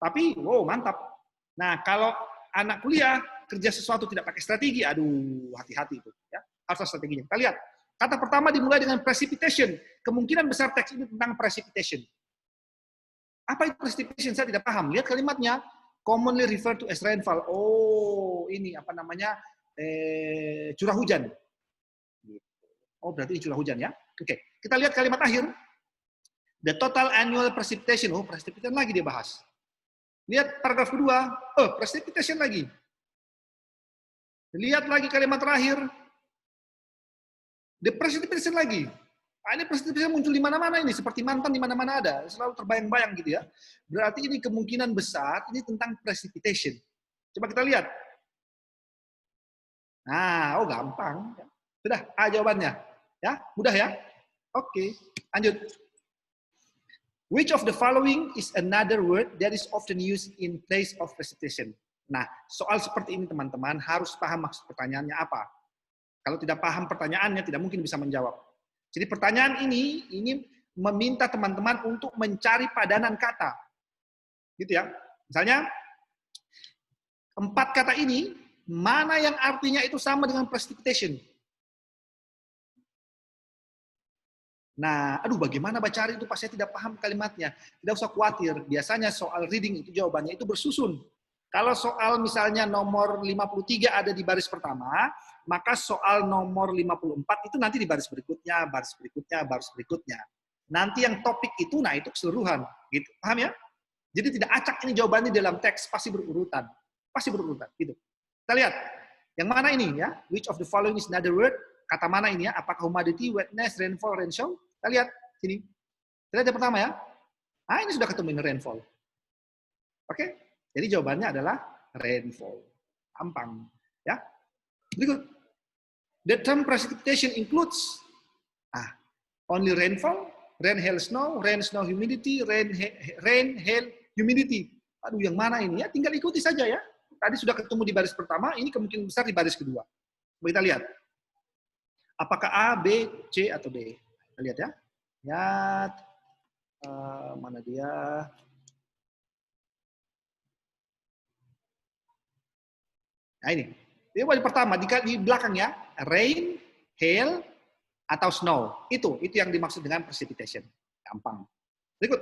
Tapi, mantap. Nah, kalau anak kuliah kerja sesuatu tidak pakai strategi, aduh, hati-hati itu. Ya. Harus ada strateginya. Kita lihat. Kata pertama dimulai dengan precipitation. Kemungkinan besar teks ini tentang precipitation. Apa itu precipitation? Saya tidak paham. Lihat kalimatnya. Commonly referred to as rainfall. Ini apa namanya? Curah hujan. Oh, berarti ini curah hujan ya. Oke, kita lihat kalimat akhir. The total annual precipitation. Oh, precipitation lagi dia bahas. Lihat paragraf kedua. Oh, precipitation lagi. Lihat lagi kalimat terakhir. The precipitation lagi. Nah, ini precipitation muncul di mana-mana ini. Seperti mantan di mana-mana ada. Selalu terbayang-bayang gitu ya. Berarti ini kemungkinan besar ini tentang precipitation. Coba kita lihat. Nah, oh gampang. Sudah, A jawabannya. Ya, mudah ya. Oke, lanjut. Which of the following is another word that is often used in place of precipitation? Nah, soal seperti ini teman-teman harus paham maksud pertanyaannya apa. Kalau tidak paham pertanyaannya, tidak mungkin bisa menjawab. Jadi pertanyaan ini meminta teman-teman untuk mencari padanan kata. Gitu ya. Misalnya, 4 kata ini, mana yang artinya itu sama dengan precipitation? Nah, aduh bagaimana cari itu pas saya tidak paham kalimatnya. Tidak usah khawatir, biasanya soal reading itu jawabannya itu bersusun. Kalau soal misalnya nomor 53 ada di baris pertama, maka soal nomor 54 itu nanti di baris berikutnya, baris berikutnya, baris berikutnya. Nanti yang topik itu, nah itu keseluruhan. Gitu. Paham ya? Jadi tidak acak ini jawabannya dalam teks, pasti berurutan. Pasti berurutan. Gitu. Kita lihat, yang mana ini ya? Which of the following is another word? Kata mana ini ya? Apakah humidity, wetness, rainfall, rainfall? Kita lihat sini. Kita lihat yang pertama ya. Nah, ini sudah ketemu ini rainfall. Oke? Jadi jawabannya adalah rainfall. Gampang, ya. Berikut. The term precipitation includes only rainfall, rain, hail, snow, humidity, rain, hail, humidity. Aduh, yang mana ini ya? Tinggal ikuti saja ya. Tadi sudah ketemu di baris pertama, ini kemungkinan besar di baris kedua. Coba kita lihat. Apakah A, B, C, atau D? Kita lihat ya. Lihat. Mana dia? Nah ini. Ini pertama, di belakang ya. Rain, hail, atau snow. Itu yang dimaksud dengan precipitation. Gampang. Berikut.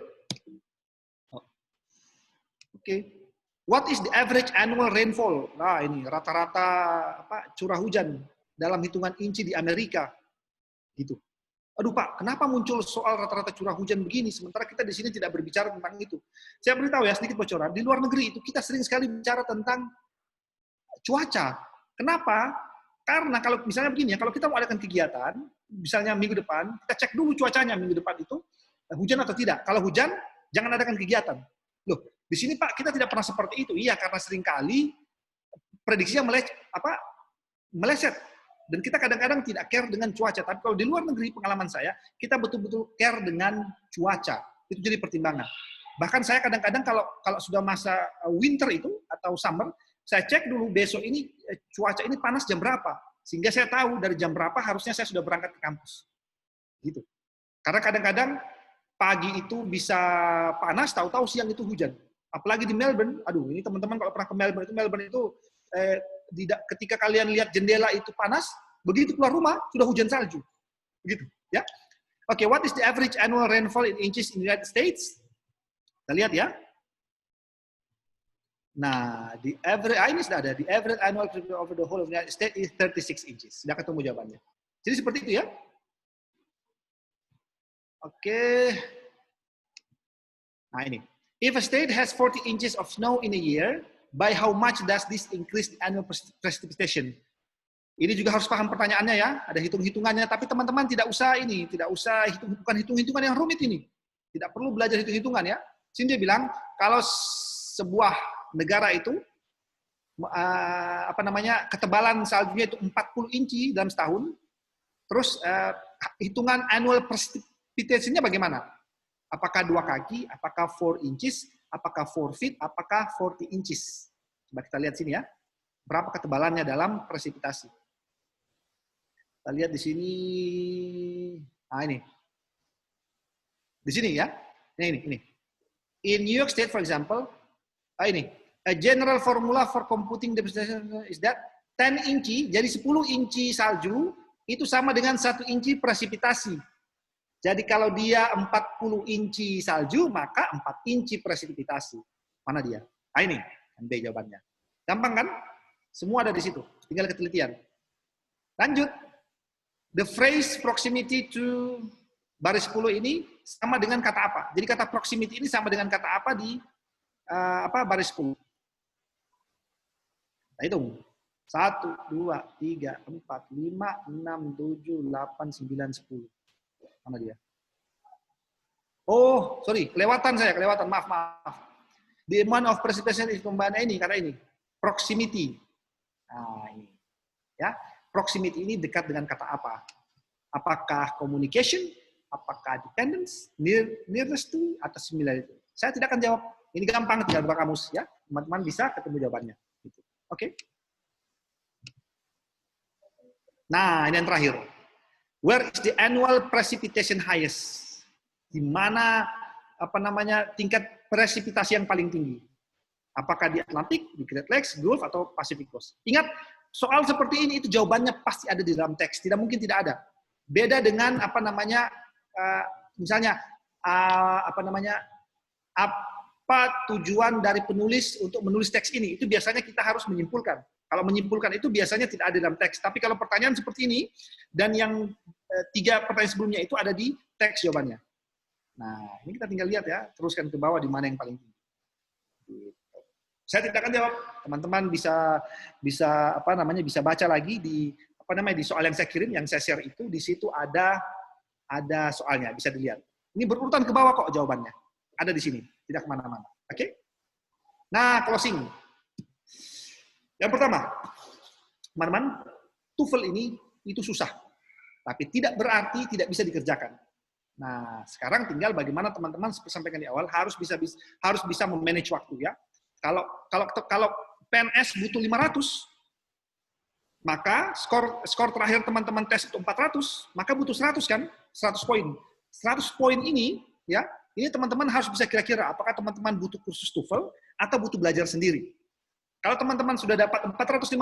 Oke. What is the average annual rainfall? Nah ini rata-rata curah hujan dalam hitungan inci di Amerika. Gitu. Aduh Pak, kenapa muncul soal rata-rata curah hujan begini, sementara kita di sini tidak berbicara tentang itu. Saya beritahu ya, sedikit bocoran, di luar negeri itu kita sering sekali bicara tentang cuaca. Kenapa? Karena kalau misalnya begini ya, kalau kita mau adakan kegiatan, misalnya minggu depan, kita cek dulu cuacanya minggu depan itu, hujan atau tidak. Kalau hujan, jangan adakan kegiatan. Loh, di sini Pak, kita tidak pernah seperti itu. Iya, karena seringkali prediksinya meleset. Dan kita kadang-kadang tidak care dengan cuaca. Tapi kalau di luar negeri, pengalaman saya, kita betul-betul care dengan cuaca. Itu jadi pertimbangan. Bahkan saya kadang-kadang kalau sudah masa winter itu, atau summer, saya cek dulu besok ini cuaca ini panas jam berapa. Sehingga saya tahu dari jam berapa harusnya saya sudah berangkat ke kampus. Gitu. Karena kadang-kadang pagi itu bisa panas, tahu-tahu siang itu hujan. Apalagi di Melbourne, aduh ini teman-teman kalau pernah ke Melbourne itu ketika kalian lihat jendela itu panas, begitu keluar rumah sudah hujan salju. Begitu, ya. Oke, what is the average annual rainfall in inches in the United States? Kita lihat ya. Nah, ini sudah ada. The average annual rainfall over the whole of the United States is 36 inches. Sudah ketemu jawabannya. Jadi seperti itu ya. Oke. Nah ini. If a state has 40 inches of snow in a year, by how much does this increase the annual precipitation? Ini juga harus paham pertanyaannya ya. Ada hitung-hitungannya. Tapi teman-teman tidak usah bukan hitung-hitungan yang rumit ini. Tidak perlu belajar hitung-hitungan ya. Sini dia bilang kalau sebuah negara itu ketebalan saljunya itu 40 inci dalam setahun. Terus hitungan annual precipitation-nya bagaimana? Apakah 2 kaki, apakah 4 inches, apakah 4 feet, apakah 40 inches. Coba kita lihat sini ya. Berapa ketebalannya dalam presipitasi. Kita lihat di sini. Nah ini. Di sini ya. Ini. In New York State, for example, ini. A general formula for computing the precipitation is that 10 inci, jadi 10 inci salju, itu sama dengan 1 inci presipitasi. Jadi kalau dia 40 inci salju, maka 4 inci presipitasi. Mana dia? Nah ini, B jawabannya. Gampang kan? Semua ada di situ. Tinggal ketelitian. Lanjut. The phrase proximity to baris 10 ini sama dengan kata apa? Jadi kata proximity ini sama dengan kata apa di baris 10? Nah, hitung. 1, 2, 3, 4, 5, 6, 7, 8, 9, 10. Mana dia? Oh, sorry, kelewatan. Maaf. The amount of precipitation is pembahannya ini, kata ini. Proximity. Nah, ini. Ya, proximity ini dekat dengan kata apa? Apakah communication, apakah dependence, nearest to, atau similarity? Saya tidak akan jawab. Ini gampang, tinggal buka kamus ya. Teman-teman bisa ketemu jawabannya. Gitu. Oke. Nah, ini yang terakhir. Where is the annual precipitation highest? Di mana tingkat presipitasi yang paling tinggi? Apakah di Atlantik, di Great Lakes, Gulf, atau Pacific Coast? Ingat, soal seperti ini itu jawabannya pasti ada di dalam teks. Tidak mungkin tidak ada. Beda dengan misalnya apa tujuan dari penulis untuk menulis teks ini? Itu biasanya kita harus menyimpulkan. Kalau menyimpulkan itu biasanya tidak ada dalam teks. Tapi kalau pertanyaan seperti ini dan yang 3 pertanyaan sebelumnya itu ada di teks jawabannya. Nah, ini kita tinggal lihat ya, teruskan ke bawah di mana yang paling tinggi. Saya tidak akan jawab. Teman-teman bisa baca lagi di di soal yang saya kirim, yang saya share itu, di situ ada soalnya, bisa dilihat. Ini berurutan ke bawah kok jawabannya. Ada di sini, tidak kemana-mana. Oke? Nah, closing. Yang pertama, teman-teman, TOEFL ini itu susah, tapi tidak berarti tidak bisa dikerjakan. Nah, sekarang tinggal bagaimana teman-teman seperti sampaikan di awal harus bisa memanage waktu ya. Kalau PNS butuh 500, maka skor terakhir teman-teman tes itu 400, maka butuh 100 kan? 100 poin. 100 poin ini ya, ini teman-teman harus bisa kira-kira apakah teman-teman butuh kursus TOEFL atau butuh belajar sendiri. Kalau teman-teman sudah dapat 450,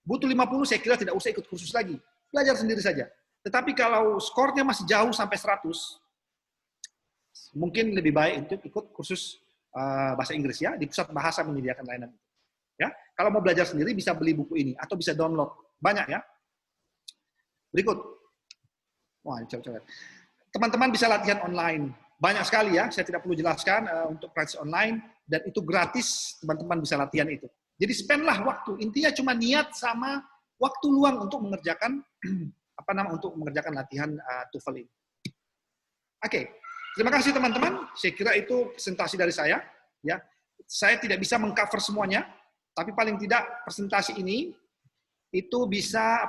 butuh 50, saya kira tidak usah ikut kursus lagi. Belajar sendiri saja. Tetapi kalau skornya masih jauh sampai 100, mungkin lebih baik untuk ikut kursus bahasa Inggris ya, di pusat bahasa menyediakan layanan. Ya, kalau mau belajar sendiri bisa beli buku ini atau bisa download. Banyak ya. Berikut. Wah, coba. Teman-teman bisa latihan online. Banyak sekali ya, saya tidak perlu jelaskan untuk praktis online, dan itu gratis, teman-teman bisa latihan itu. Jadi spend-lah waktu, intinya cuma niat sama waktu luang untuk mengerjakan latihan TOEFL ini. Oke, terima kasih teman-teman. Saya kira itu presentasi dari saya. Ya, saya tidak bisa mengcover semuanya, tapi paling tidak presentasi ini itu bisa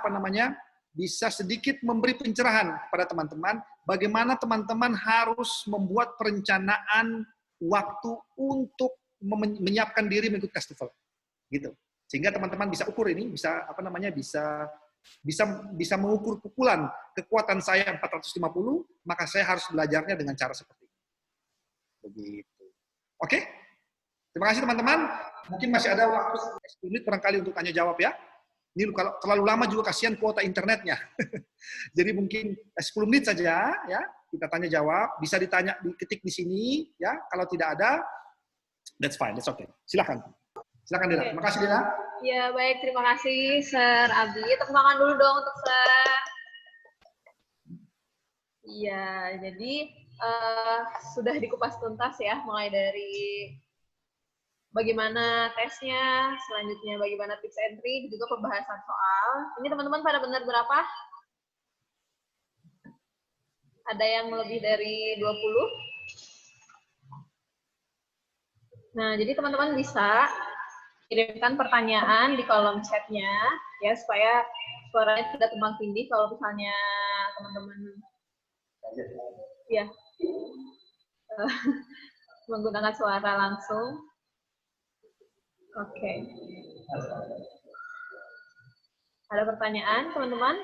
bisa sedikit memberi pencerahan kepada teman-teman bagaimana teman-teman harus membuat perencanaan waktu untuk menyiapkan diri mengikuti tes TOEFL. Gitu. Sehingga teman-teman bisa ukur ini, bisa mengukur pukulan kekuatan saya 450, maka saya harus belajarnya dengan cara seperti ini. Begitu. Oke? Terima kasih teman-teman. Mungkin masih ada waktu 10 menit barangkali untuk tanya jawab ya. Ini kalau terlalu lama juga kasihan kuota internetnya. Jadi mungkin 10 menit saja ya, kita tanya jawab, bisa diketik di sini ya. Kalau tidak ada, that's fine, that's okay. Silakan. Silakan Dina. Terima kasih Dina. Ya, baik, terima kasih Sir Abi. Tepuk tangan dulu dong untuk Sir. Iya, jadi sudah dikupas tuntas ya, mulai dari bagaimana tesnya, selanjutnya bagaimana tips entry, juga pembahasan soal. Ini teman-teman pada benar berapa? Ada yang lebih dari 20? Nah, jadi teman-teman bisa kirimkan pertanyaan di kolom chatnya, ya, supaya suaranya tidak tumpang tindih kalau misalnya teman-teman ya menggunakan suara langsung. Oke. Ada pertanyaan, teman-teman?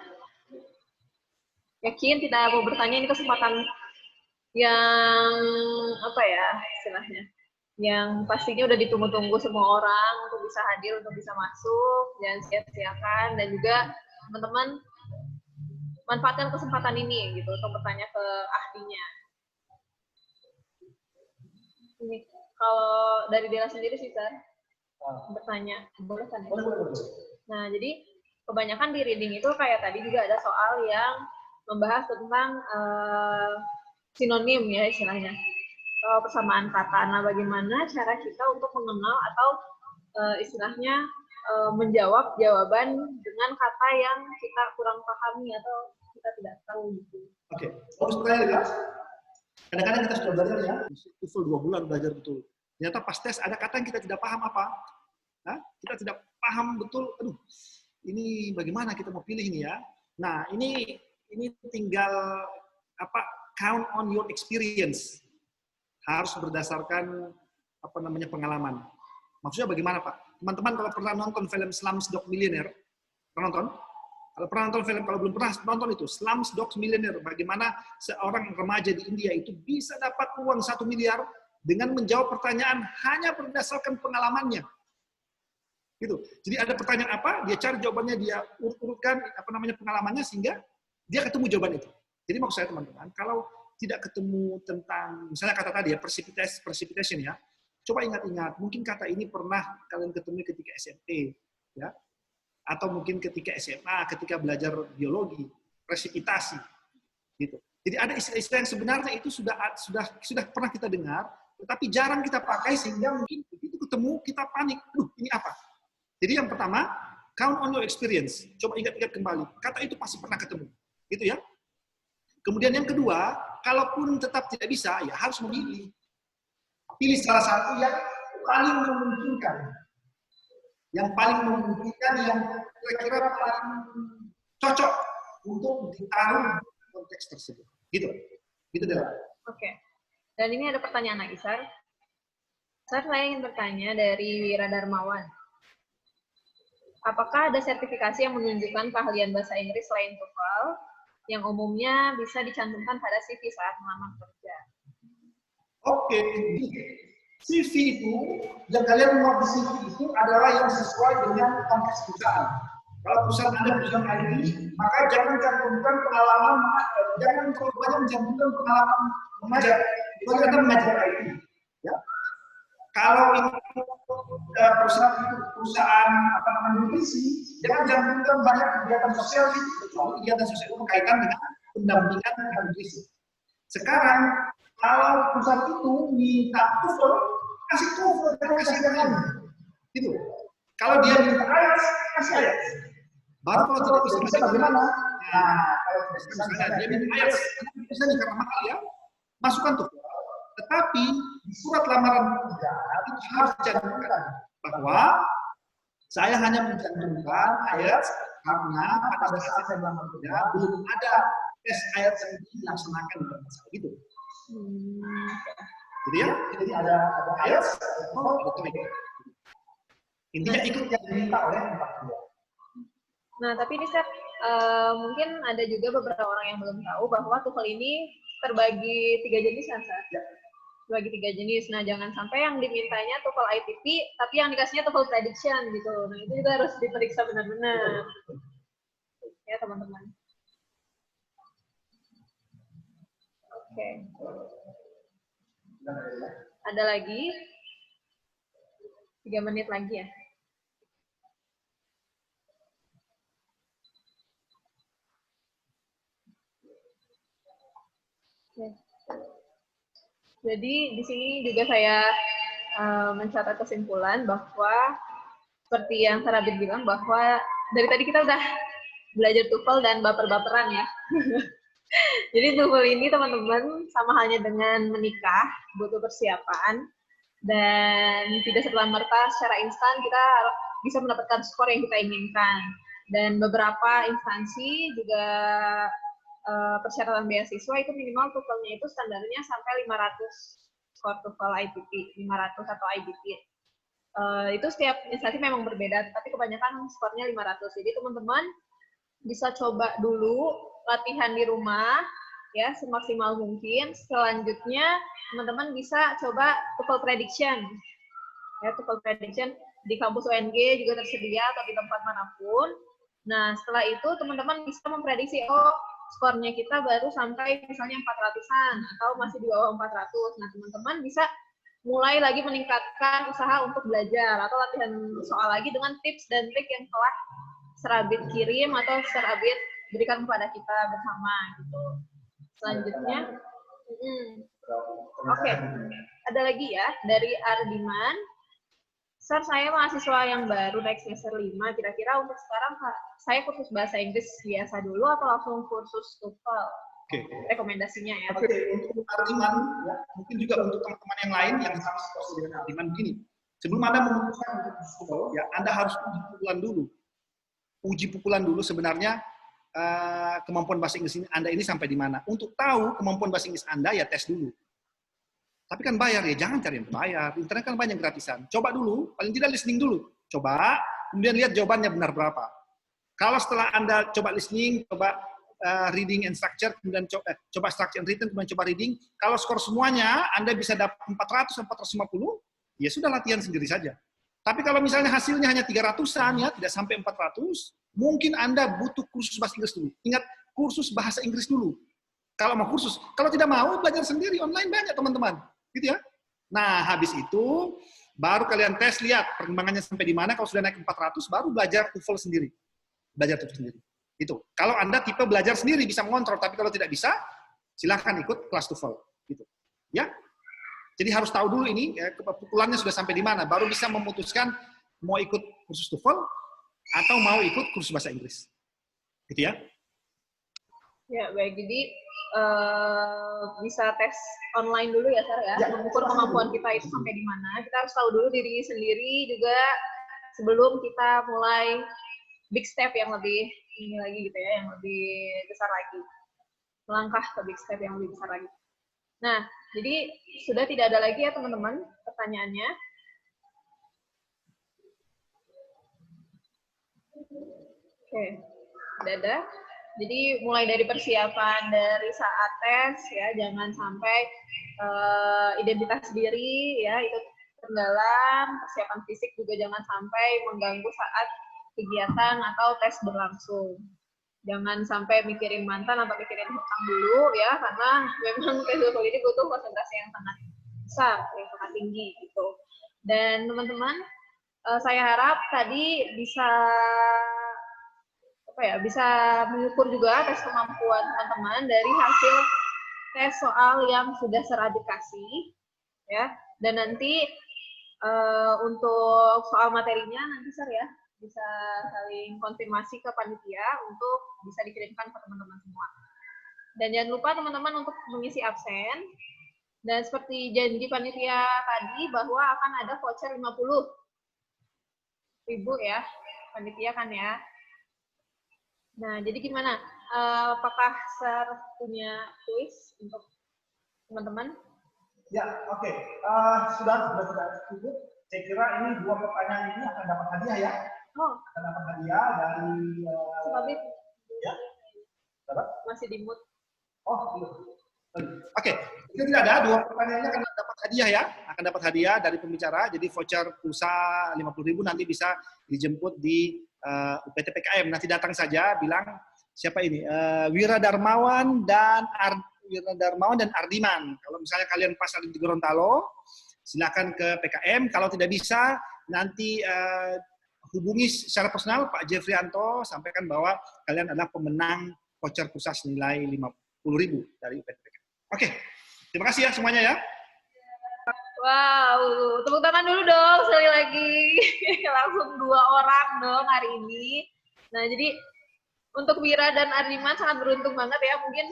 Yakin tidak mau bertanya? Ini kesempatan yang apa ya istilahnya? Yang pastinya udah ditunggu-tunggu semua orang untuk bisa hadir, untuk bisa masuk. Jangan sia-siakan, dan juga teman-teman manfaatkan kesempatan ini gitu untuk bertanya ke ahlinya. Ini kalau dari Dela sendiri sih, Sir, bertanya boleh kan? Nah, jadi kebanyakan di reading itu kayak tadi juga ada soal yang membahas tentang sinonim ya istilahnya, atau persamaan kata. Nah, bagaimana cara kita untuk mengenal atau istilahnya menjawab jawaban dengan kata yang kita kurang pahami atau kita tidak tahu gitu. Oke, fokus pertanyaan ya. Kadang-kadang kita sudah belajar ya, TOEFL 2 bulan belajar betul. Ternyata pas tes ada kata yang kita tidak paham apa. Nah, kita tidak paham betul, aduh, ini bagaimana kita mau pilih ini ya. Nah, ini tinggal apa, count on your experience. Harus berdasarkan apa namanya pengalaman. Maksudnya bagaimana Pak? Teman-teman kalau pernah nonton film Slumdog Millionaire, pernah nonton? Kalau pernah nonton film, kalau belum pernah nonton itu, Slumdog Millionaire, bagaimana seorang remaja di India itu bisa dapat uang 1 miliar dengan menjawab pertanyaan hanya berdasarkan pengalamannya. Gitu. Jadi ada pertanyaan apa, dia cari jawabannya, dia urut-urutkan apa namanya pengalamannya sehingga dia ketemu jawaban itu. Jadi maksud saya teman-teman, kalau tidak ketemu tentang, misalnya kata tadi ya, precipitation ya, coba ingat-ingat, mungkin kata ini pernah kalian ketemu ketika SMP, ya, atau mungkin ketika SMA, ketika belajar biologi, presipitasi, gitu. Jadi ada istilah-istilah yang sebenarnya itu sudah pernah kita dengar, tetapi jarang kita pakai sehingga mungkin begitu ketemu kita panik, ini apa? Jadi yang pertama, count on your experience. Coba ingat-ingat kembali, kata itu pasti pernah ketemu, gitu ya. Kemudian yang kedua, kalaupun tetap tidak bisa, ya harus memilih. Pilih salah satu yang paling memungkinkan. Yang paling memungkinkan, yang kira-kira paling cocok untuk ditaruh di konteks tersebut. Gitu. Gitu deh. Oke. Dan ini ada pertanyaan Aisyah. Saya ingin bertanya dari Wira Darmawan. Apakah ada sertifikasi yang menunjukkan keahlian bahasa Inggris selain TOEFL yang umumnya bisa dicantumkan pada CV saat melamar kerja? Oke, CV itu, yang kalian mau di CV itu adalah yang sesuai dengan konteks perusahaan. Kalau perusahaan Anda perusahaan IT, maka jangan cantumkan pengalaman, jangan terlalu banyak mencantumkan pengalaman mengajar. Itu Anda mengajar IT. Ya. Kalau ini perusahaan apa namanya nutrisi, jangan cantumkan banyak kegiatan sosial itu, kecuali kegiatan sosial itu berkaitan dengan pendampingan nutrisi. Sekarang kalau perusahaan itu minta TOEFL, kasih TOEFL, kasih yang gitu. Kalau dia minta IELTS, kasih IELTS. Baru kalau tidak bisa bagaimana? Nah, kalau misalnya dia minta IELTS, bisa nih karena mahal ya, masukkan TOEFL. Tetapi di surat lamaran kerja itu harus dicantumkan bahwa saya hanya mencantumkan IELTS karena pada saat saya melamar kerja belum ada tes IELTS yang dilaksanakan dalam masalah gitu. Jadi ada IELTS, ada TOEIC. Intinya ikut yang diminta oleh tempat kerja. Nah, tapi ini Seth, mungkin ada juga beberapa orang yang belum tahu bahwa TOEFL ini terbagi 3 jenis kan, Seth? Ya. Terbagi 3 jenis. Nah, jangan sampai yang dimintanya TOEFL ITP, tapi yang dikasihnya TOEFL Prediction gitu. Nah, itu juga harus diperiksa benar-benar. Ya, teman-teman. Oke. Ada lagi? 3 menit lagi ya. Oke. Jadi di sini juga saya mencatat kesimpulan bahwa seperti yang Sarabit bilang bahwa dari tadi kita udah belajar TOEFL dan baper-baperan ya. Jadi TOEFL ini teman-teman sama halnya dengan menikah, butuh persiapan dan tidak serta-merta secara instan kita bisa mendapatkan skor yang kita inginkan. Dan beberapa instansi juga persyaratan beasiswa itu minimal TOEFL-nya itu standarnya sampai 500 skor TOEFL ITP, 500 atau IBT. Itu setiap instansi memang berbeda, tapi kebanyakan skornya 500. Jadi teman-teman bisa coba dulu latihan di rumah ya semaksimal mungkin. Selanjutnya teman-teman bisa coba TOEFL Prediction. Ya, TOEFL Prediction di kampus UNG juga tersedia atau di tempat manapun. Nah, setelah itu teman-teman bisa memprediksi, oh skornya kita baru sampai misalnya 400-an atau masih di bawah 400. Nah, teman-teman bisa mulai lagi meningkatkan usaha untuk belajar atau latihan soal lagi dengan tips dan trik yang telah Serabit kirim atau serabit berikan kepada kita bersama gitu. Selanjutnya, oke, ada lagi ya dari Ardiman. Sir, saya mahasiswa yang baru naik semester 5. Kira-kira untuk sekarang saya kursus bahasa Inggris biasa dulu atau langsung kursus TOEFL? Oke. Rekomendasinya ya. Oke, untuk Ardiman, ya, mungkin juga untuk teman-teman yang lain yang sama seperti dengan Ardiman begini. Sebelum Anda memutuskan untuk kursus TOEFL, ya Anda harus uji pukulan dulu. Uji pukulan dulu sebenarnya kemampuan bahasa Inggris Anda ini sampai di mana. Untuk tahu kemampuan bahasa Inggris Anda, ya tes dulu. Tapi kan bayar ya, jangan cari yang bayar. Internet kan banyak gratisan. Coba dulu, paling tidak listening dulu. Coba, kemudian lihat jawabannya benar berapa. Kalau setelah Anda coba listening, coba reading and structure, kemudian coba structure and written, kemudian coba reading. Kalau skor semuanya Anda bisa dapat 400 atau 450, ya sudah latihan sendiri saja. Tapi kalau misalnya hasilnya hanya 300-an ya, tidak sampai 400, mungkin Anda butuh kursus bahasa Inggris dulu. Ingat, kursus bahasa Inggris dulu. Kalau mau kursus, kalau tidak mau belajar sendiri online banyak teman-teman. Gitu ya. Nah, habis itu baru kalian tes, lihat perkembangannya sampai di mana. Kalau sudah naik 400 baru belajar TOEFL sendiri. Belajar TOEFL sendiri. Itu. Kalau Anda tipe belajar sendiri bisa mengontrol, tapi kalau tidak bisa silahkan ikut kelas TOEFL gitu. Ya. Jadi harus tahu dulu ini ya, pukulannya sudah sampai di mana baru bisa memutuskan mau ikut kursus TOEFL atau mau ikut kursus bahasa Inggris. Gitu ya. Ya, baik. Jadi bisa tes online dulu ya, Sar, ya, mengukur kemampuan kita itu sampai di mana. Kita harus tahu dulu diri sendiri juga sebelum kita mulai big step yang lebih ini lagi gitu ya, yang lebih besar lagi. Melangkah ke big step yang lebih besar lagi. Nah, jadi sudah tidak ada lagi ya teman-teman pertanyaannya. Oke, tidak ada. Jadi mulai dari persiapan dari saat tes ya, jangan sampai identitas diri ya itu terenggalam, persiapan fisik juga jangan sampai mengganggu saat kegiatan atau tes berlangsung. Jangan sampai mikirin mantan atau mikirin hutang dulu ya, karena memang tes TOEFL ini butuh konsentrasi yang sangat besar, yang sangat tinggi gitu. Dan teman-teman, saya harap tadi bisa mengukur juga tes kemampuan teman-teman dari hasil tes soal yang sudah Serabit kasih, ya. Dan nanti untuk soal materinya nanti Sir ya bisa saling konfirmasi ke panitia untuk bisa dikirimkan ke teman-teman semua. Dan jangan lupa teman-teman untuk mengisi absen. Dan seperti janji panitia tadi bahwa akan ada voucher 50.000 ya, panitia kan ya. Nah, jadi gimana? Apakah Sir punya kuis untuk teman-teman? Ya, oke. Sudah cukup. Saya kira ini 2 pertanyaan ini akan dapat hadiah ya. Oh. Akan dapat hadiah dari... Sabit. Ya. Dapat? Masih di mood. Oh, iya. Oke. Itu tidak ada. 2 pertanyaannya akan dapat hadiah ya. Akan dapat hadiah dari pembicara. Jadi voucher pulsa 50.000 nanti bisa dijemput di UPT PKM. Nanti datang saja bilang siapa ini Wira Darmawan dan Ardiman. Kalau misalnya kalian pas ada di Gorontalo, silakan ke PKM. Kalau tidak bisa, nanti hubungi secara personal Pak Jeffrianto, sampaikan bahwa kalian adalah pemenang voucher pulsa senilai 50.000 dari UPT PKM. Oke, terima kasih ya semuanya ya. Wow, tepuk tangan dulu dong sekali lagi. Langsung 2 orang dong hari ini. Nah, jadi untuk Wira dan Ardiman sangat beruntung banget ya. Mungkin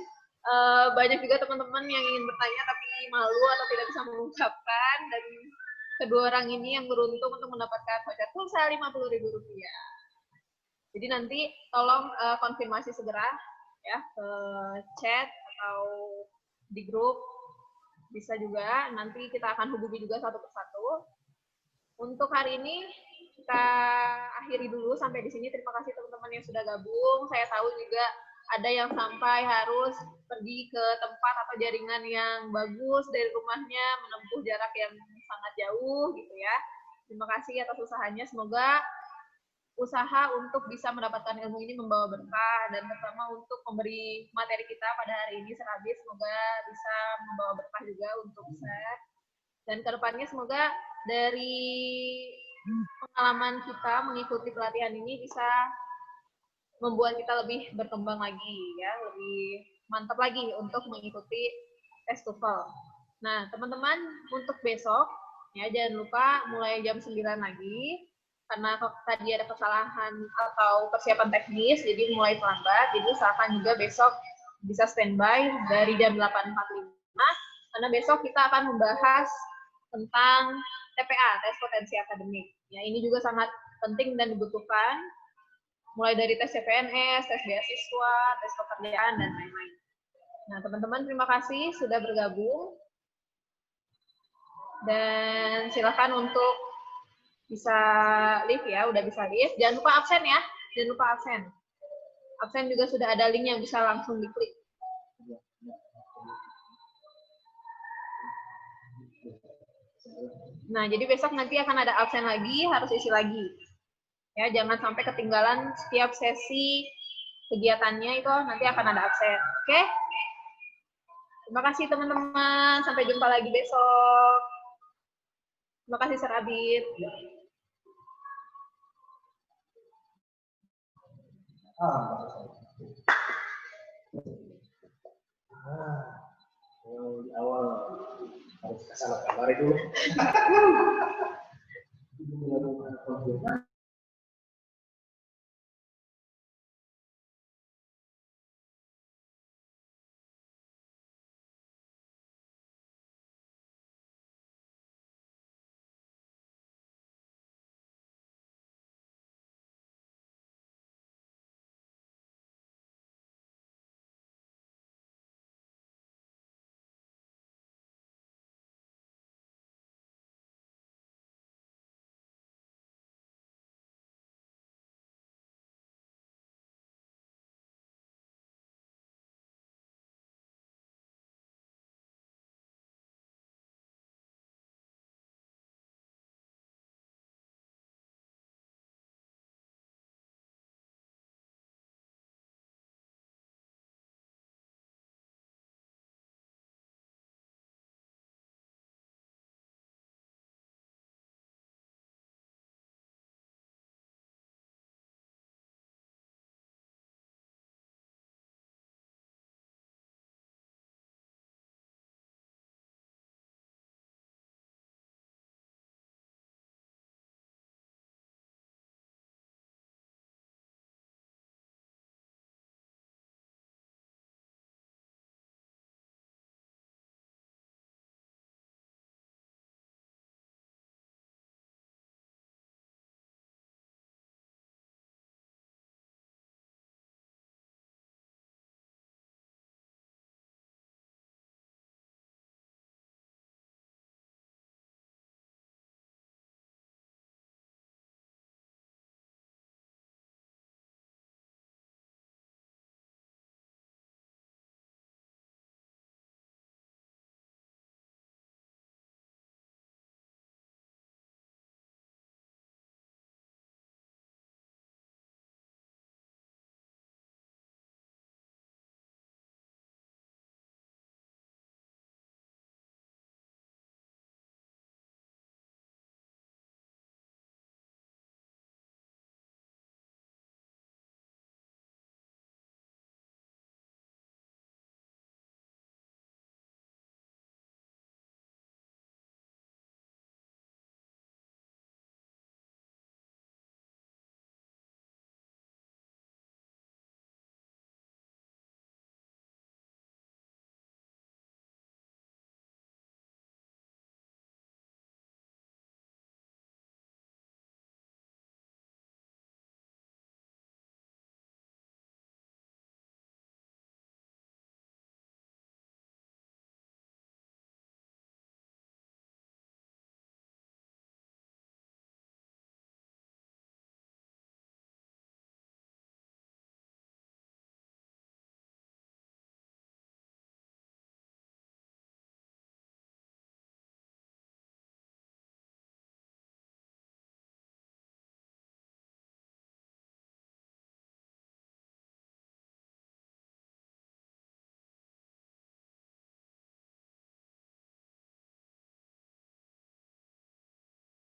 banyak juga teman-teman yang ingin bertanya tapi malu atau tidak bisa mengungkapkan. Dan kedua orang ini yang beruntung untuk mendapatkan voucher pulsa Rp50.000. Jadi nanti tolong konfirmasi segera ya ke chat atau di grup. Bisa juga, nanti kita akan hubungi juga satu persatu. Untuk hari ini, kita akhiri dulu sampai di sini. Terima kasih teman-teman yang sudah gabung. Saya tahu juga ada yang sampai harus pergi ke tempat atau jaringan yang bagus dari rumahnya, menempuh jarak yang sangat jauh, gitu ya. Terima kasih atas usahanya. Semoga usaha untuk bisa mendapatkan ilmu ini membawa berkah, dan terutama untuk memberi materi kita pada hari ini Serabit, semoga bisa membawa berkah juga untuk saya. Dan kedepannya semoga dari pengalaman kita mengikuti pelatihan ini bisa membuat kita lebih berkembang lagi ya, lebih mantap lagi untuk mengikuti tes TOEFL. Nah, teman-teman untuk besok ya jangan lupa mulai jam 9 lagi karena tadi ada kesalahan atau persiapan teknis jadi mulai terlambat. Jadi usahakan juga besok bisa standby dari jam 8.45 karena besok kita akan membahas tentang TPA, tes potensi akademik. Ya, ini juga sangat penting dan dibutuhkan mulai dari tes CPNS, tes beasiswa, tes pekerjaan dan lain-lain. Nah, teman-teman terima kasih sudah bergabung. Dan silakan untuk bisa live ya, udah bisa live. Jangan lupa absen ya, jangan lupa absen. Absen juga sudah ada linknya, bisa langsung diklik. Nah, jadi besok nanti akan ada absen lagi, harus isi lagi. Ya, jangan sampai ketinggalan setiap sesi kegiatannya itu nanti akan ada absen. Oke? Terima kasih teman-teman, sampai jumpa lagi besok. Terima kasih Sir Abid. Di awal harus kesalahan kabar dulu.